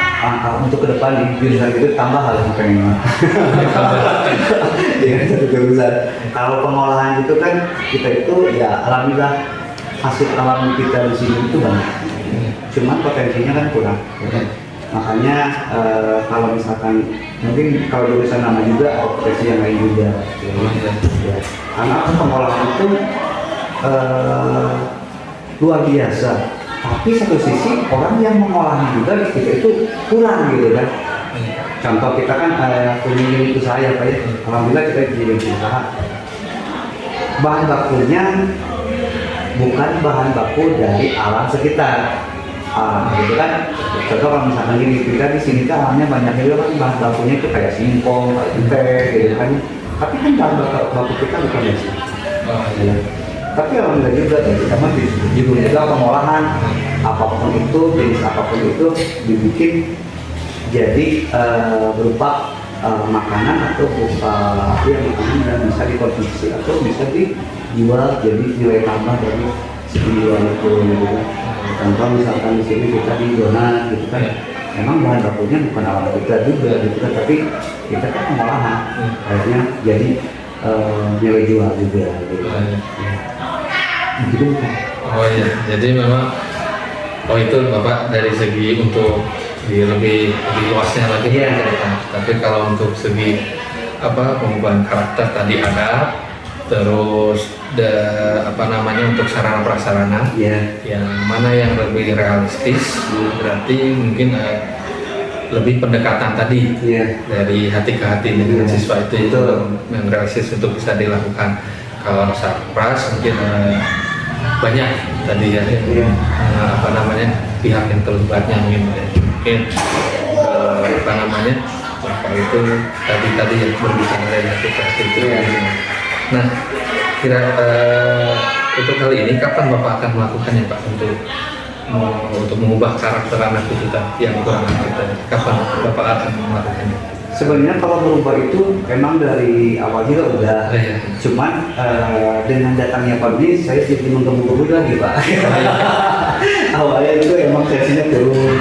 untuk ke depan di jurusan itu tambah hal yang pengen. Dengan satu jurusan. Kalau pengolahan itu kan kita itu ya alhamdulillah hasil alam kita di sini itu banyak. Cuman potensinya kan kurang. Makanya kalau misalkan mungkin kalau jurusan nama juga ada potensi yang lain juga. Ya. Karena pengolahan itu luar biasa. Tapi satu sisi orang yang mengolahnya juga di kita itu kurang gitu kan. Contoh kita kan punya unit usaha ya Pak ya. Alhamdulillah kita punya unit usaha. Bahan bakunya bukan bahan baku dari alam sekitar. Gitu kan. Contoh kalau misalkan gini, kita di sini kan alamnya banyak juga kan bahan bakunya itu kayak singkong, kayak teh gitu kan. Tapi kan bahan baku kita bukan dari sini. Ya. Tapi alhamdulillah juga dari kita mah juga pengolahan apapun itu, jenis apapun itu dibikin jadi berupa makanan atau berupa yang makanan dan bisa dikonsumsi atau bisa dijual jadi nilai tambah dari si penjual itu gitu kan. Contoh misalkan di sini kita di donat gitu kan, memang bahan bakunya bukan alam kita juga gitu kan, tapi kita kan pengolahan akhirnya jadi nilai jual juga gitu kan. Gitu kan. Oh iya, jadi memang itu Bapak dari segi untuk lebih luasnya lagi kan. Tapi kalau untuk segi pengubahan karakter tadi ada, terus untuk sarana prasarana, yang mana yang lebih realistis, berarti mungkin lebih pendekatan tadi dari hati ke hati dengan siswa itu yang realistis untuk bisa dilakukan. Kalau sarpras mungkin banyak tadi ya, pihak yang terlibatnya mungkin Bapak itu tadi yang berbicara dari aplikasi itu. Nah, kira untuk kali ini kapan Bapak akan melakukannya Pak untuk mengubah karakter anak itu yang kurang kita? Kapan Bapak akan melakukannya? Sebenarnya kalau berubah itu memang dari awal juga udah, cuman dengan datangnya pagi saya jadi menggebu-gebu lagi Pak. Awalnya itu emang tensinya turun.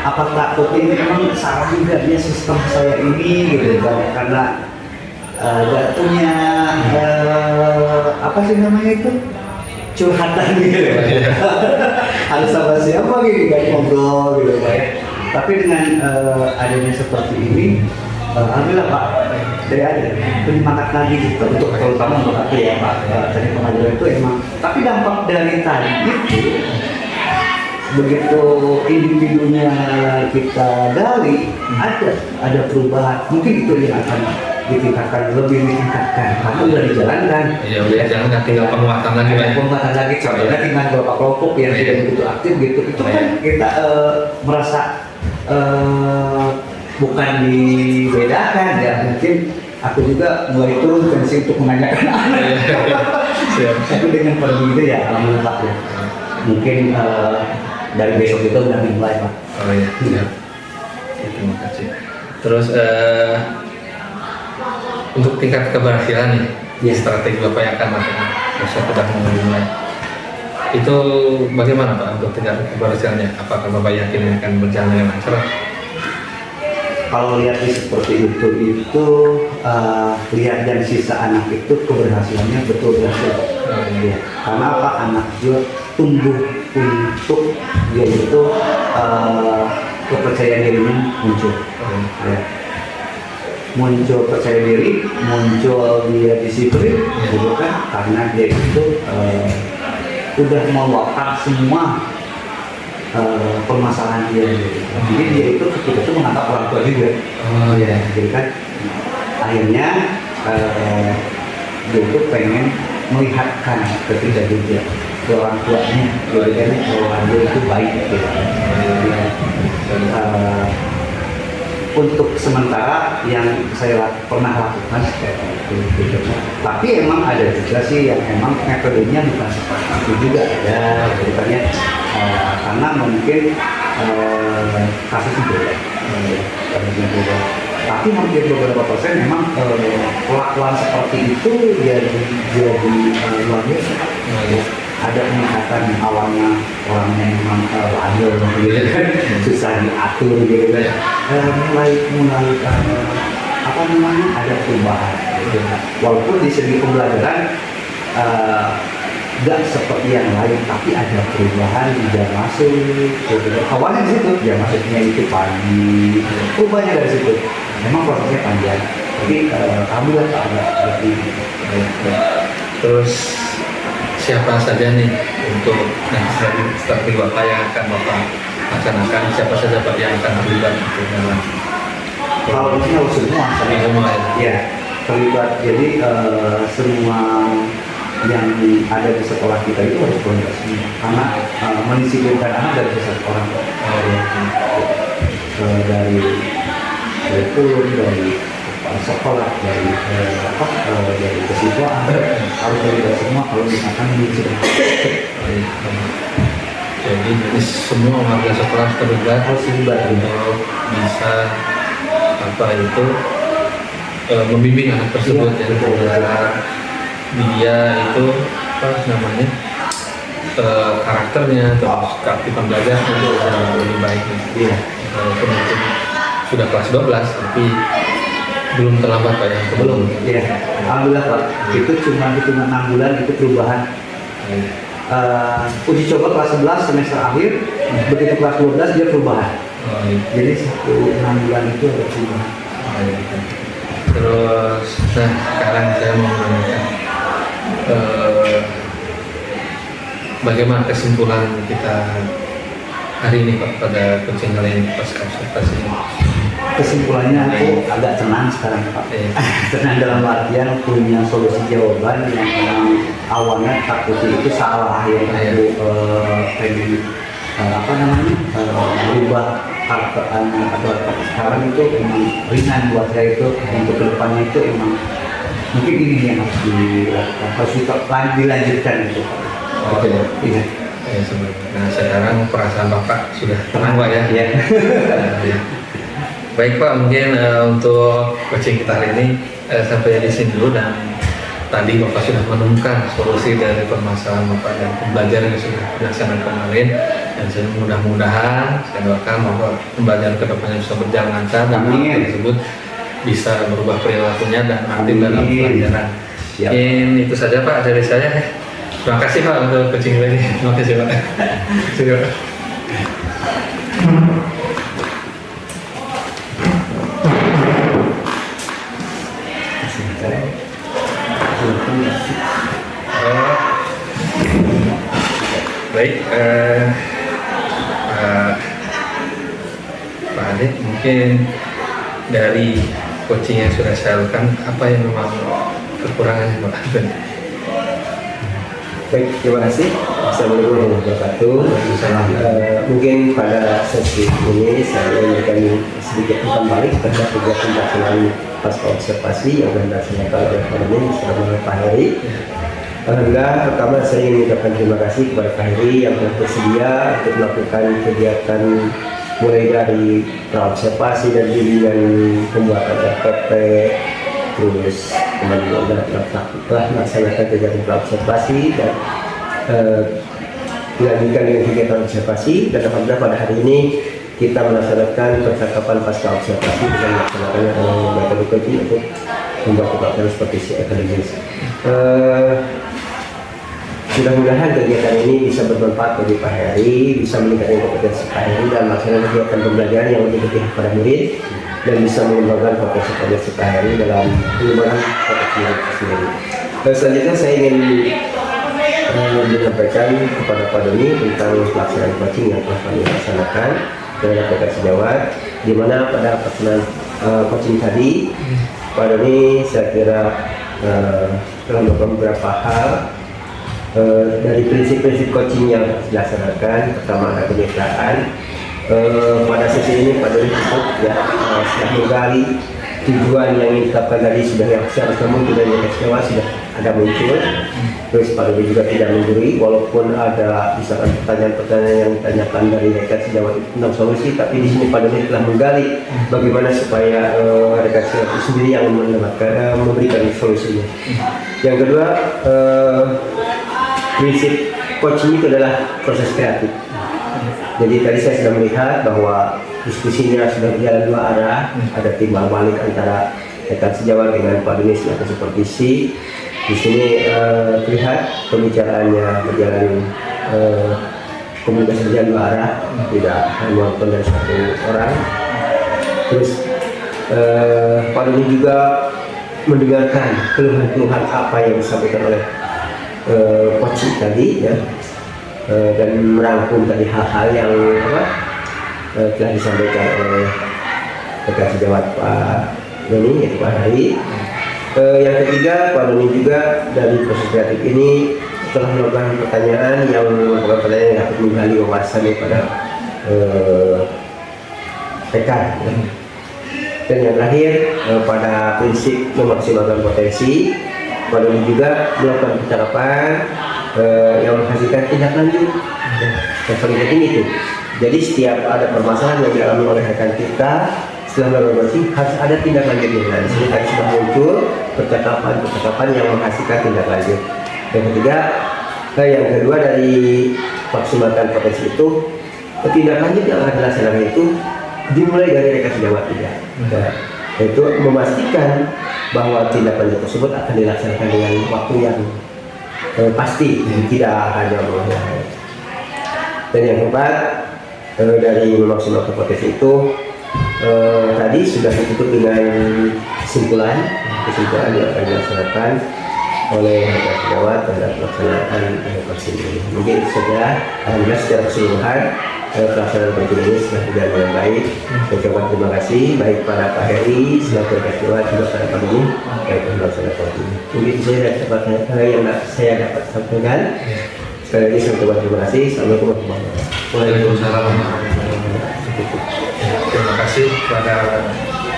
Apa takut ini memang salah juga ya sistem saya ini gitu kan, karena gak punya apa sih namanya itu curhatan gitu ya. Harus sama siapa gitu kan ngobrol gitu Pak ya. Tapi dengan adanya seperti ini, alhamdulillah Pak, dari ada penyemangat lagi gitu, untuk terutama untuk aku ya Pak, dari pengajaran itu emang. Tapi dampak dari tadi itu, begitu individunya kita gali, ada perubahan. Mungkin itu yang akan ditingkatkan, lebih ditingkatkan karena udah dijalankan. Iya, udah dijalankan, tinggal penguatan lagi. Penguatan lagi, contohnya dengan beberapa kelompok yang tidak begitu aktif gitu, itu kan kita merasa bukan dibedakan ya, mungkin aku juga mulai turun tensi untuk menanyakan anak. Tapi dengan pergi itu ya alhamdulillah ya, mungkin dari besok itu udah dimulai Pak. Oh iya, siap. Terima kasih. Terus untuk tingkat keberhasilan nih, Iya. strategi Bapak yang akan lakukan besok sudah mulai. Itu bagaimana Pak untuk tingkat keberhasilannya? Apakah Bapak yakin akan berjalan dengan lancar? Kalau lihat seperti itu lihat dari sisa anak itu keberhasilannya betul berhasil. Ya. Karena apa, anak juga tumbuh untuk dia itu kepercayaan dirinya muncul. Ya. Muncul percaya diri, muncul dia disiplin, gitu kan? Karena dia itu udah meluapkan semua permasalahan dia. Gitu. Jadi dia itu ketika itu menganggap orang tua juga. Oh iya. Jadi kan akhirnya dia itu pengen melihatkan ketika dia ke orang tuanya, bahwa dia itu baik. Gitu. Untuk sementara yang saya pernah lakukan seperti itu. Tapi emang ada juga sih yang emang metodenya bukan seperti itu juga ada ceritanya, karena mungkin kasusnya beda. Kasusnya beda. Tapi hampir beberapa persen memang perlakuan seperti itu jadi luar biasa. Ada peningkatan yang awalnya orangnya memang bandel gitu kan, susah diatur gitu kan, mulai apa namanya, ada perubahan gitu. Walaupun di segi pembelajaran nggak seperti yang lain, tapi ada perubahan di jam masuk gitu. Awalnya di situ jam masuknya itu pagi, perubahannya dari situ. Memang prosesnya panjang, tapi alhamdulillah ada lebih. Terus siapa saja nih untuk strategi Bapak yang akan Bapak laksanakan, siapa saja Pak yang akan terlibat dalam? Kalau ini harus semua, Semua ya terlibat. Jadi semua yang ada di sekolah kita itu harus terlibat semua, karena mendisiplinkan anak dari satu orang. Dari kurikulum, dari sekolah, dari kesiswaan harus terlibat semua kalau misalkan mendisiplinkan. Jadi semua warga sekolah terlibat untuk bisa apa itu membimbing anak tersebut ya, agar dia itu apa namanya karakternya atau keaktifan belajar itu lebih baik. Iya. Walaupun mungkin sudah kelas 12 tapi belum terlambat Pak ya. Belum. Iya. Alhamdulillah Pak. Itu cuma hitungan 6 bulan itu perubahan. Uji coba kelas 11 semester akhir, begitu kelas 12 dia perubahan. Jadi 6 bulan itu ada perubahan. Terus, nah sekarang saya mau menanyakan bagaimana kesimpulan kita hari ini Pak pada kucing lain pasca observasi ini? Kesimpulannya aku agak tenang sekarang Pak. Tenang dalam artian punya solusi jawaban yang memang awalnya takut itu salah yang aku pengen apa namanya berubah karakter anak atau sekarang itu memang ringan buat saya itu untuk kedepannya itu emang mungkin ini yang harus dilakukan, harus dilanjutkan itu. Oke. Iya. Nah sekarang perasaan Bapak sudah tenang Pak ya? Iya. Baik Pak, mungkin untuk coaching kita hari ini sampai di sini dulu, dan tadi Bapak sudah menemukan solusi dari permasalahan Bapak dan pembelajaran yang sudah dilaksanakan kemarin, dan saya mudah-mudahan saya doakan bahwa pembelajaran kedepannya bisa berjalan lancar dan anak tersebut bisa berubah perilakunya dan aktif dalam pelajaran. Mungkin itu saja Pak dari saya. Terima kasih Pak untuk coaching ini. Terima kasih Pak. Terima kasih Pak. Baik, Pak Adit, mungkin dari coaching yang sudah saya lakukan, apa yang memang kekurangannya Pak? Baik, terima kasih. Assalamualaikum warahmatullahi wabarakatuh. Mungkin pada sesi ini saya memberikan sedikit umpan balik terhadap kegiatan pelaksanaan pasca observasi yang akan dilaksanakan oleh Pak Heri bersama Pak Heri. Alhamdulillah, pertama saya ingin mengucapkan terima kasih kepada Pak Heri yang telah bersedia untuk melakukan kegiatan mulai dari praobservasi dan bimbingan pembuatan RPP, terus kemudian telah melaksanakan kegiatan praobservasi dan dilanjutkan dengan kegiatan observasi, dan alhamdulillah pada hari ini kita melaksanakan percakapan pasca observasi dengan melaksanakannya metode untuk membuat kegiatan seperti akademis. Mudah-mudahan kegiatan ini bisa bermanfaat bagi Pak Heri, bisa meningkatkan kompetensi Pak Heri dalam melaksanakan kegiatan pembelajaran yang lebih berpihak pada murid, dan bisa mengembangkan potensi Pak Heri dalam pengembangan potensi murid sendiri. Selanjutnya saya ingin menyampaikan kepada Pak Doni tentang pelaksanaan coaching yang telah kami laksanakan terhadap PK Sejawat, di mana pada pelaksanaan coaching tadi Pak Doni saya kira telah melakukan beberapa hal. Dari prinsip-prinsip coaching yang dilaksanakan, pertama ada kemitraan. Pada sesi ini Pak Doni cukup ya setelah menggali tujuan yang ditetapkan tadi sudah yang seharusnya muncul dari Sejawat sudah ada muncul. Terus Pak Doni juga tidak menggurui, walaupun ada misalkan pertanyaan-pertanyaan yang ditanyakan dari rekan Sejawat tentang solusi, tapi di sini Pak Doni telah menggali bagaimana supaya rekan Sejawat itu sendiri yang memberikan solusinya. Yang kedua, prinsip coaching itu adalah proses kreatif. Jadi tadi saya sudah melihat bahwa diskusinya sudah berjalan dua arah, ada timbal balik antara rekan Sejawat dengan Pak Doni selaku supervisi. Di sini terlihat pembicaraannya berjalan komunikasi berjalan dua arah, tidak hanya monoton dari satu orang. Terus Pak Doni juga mendengarkan keluhan-keluhan apa yang disampaikan oleh coaching tadi ya, dan merangkum tadi hal-hal yang telah disampaikan oleh rekan Sejawat Pak Doni yaitu Pak Heri. Yang ketiga, Pak Doni juga dari proses kreatif ini telah melakukan pertanyaan yang merupakan pertanyaan yang dapat menggali wawasan daripada rekan ya. Dan yang terakhir, pada prinsip memaksimalkan potensi, Pak Doni juga melakukan percakapan yang menghasilkan tindak lanjut. Yang paling penting itu. Jadi setiap ada permasalahan yang dialami oleh rekan kita, setelah melakukan coaching harus ada tindak lanjutnya. Nah, di sini tadi sudah muncul percakapan yang menghasilkan tindak lanjut. Yang ketiga, yang kedua dari maksimalkan potensi itu, tindak lanjut yang akan dilaksanakan itu dimulai dari rekan Sejawat juga. Yaitu memastikan bahwa tindak lanjut tersebut akan dilaksanakan dengan waktu yang pasti, tidak hanya mengulang. Dan yang keempat, dari memaksimalkan potensi itu tadi sudah ditutup dengan kesimpulan yang akan dilaksanakan oleh rekan Sejawat terhadap pelaksanaan coaching ini. Mungkin itu saja. Alhamdulillah secara keseluruhan pelaksanaan coaching ini sudah berjalan dengan baik. Saya ucapkan terima kasih baik pada Pak Heri selaku rekan Sejawat juga pada Pak Doni baik pelaksanaan coaching. Mungkin itu saja dari yang saya dapat sampaikan. Sekali lagi saya ucapkan terima kasih. Assalamualaikum warahmatullahi wabarakatuh. Waalaikumsalam warahmatullahi wabarakatuh. Terima kasih kepada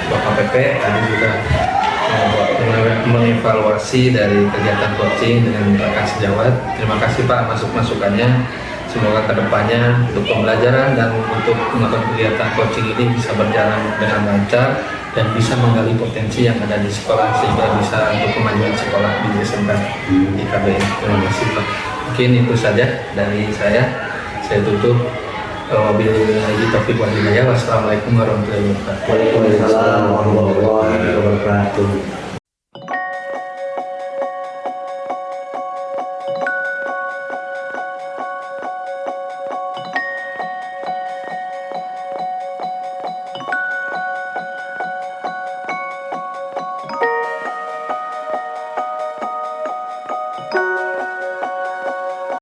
Bapak PP tadi sudah mengevaluasi dari kegiatan coaching dengan rekan Sejawat. Terima kasih Pak masukannya. Semoga kedepannya untuk pembelajaran dan untuk melakukan kegiatan coaching ini bisa berjalan dengan lancar dan bisa menggali potensi yang ada di sekolah sehingga bisa untuk kemajuan sekolah di SMK di KBN. Terima kasih Pak. Mungkin itu saja dari saya. Saya tutup. Wabillahi taufiq wal hidayah. Wassalamualaikum warahmatullahi wabarakatuh. Waalaikumsalam warahmatullahi wabarakatuh.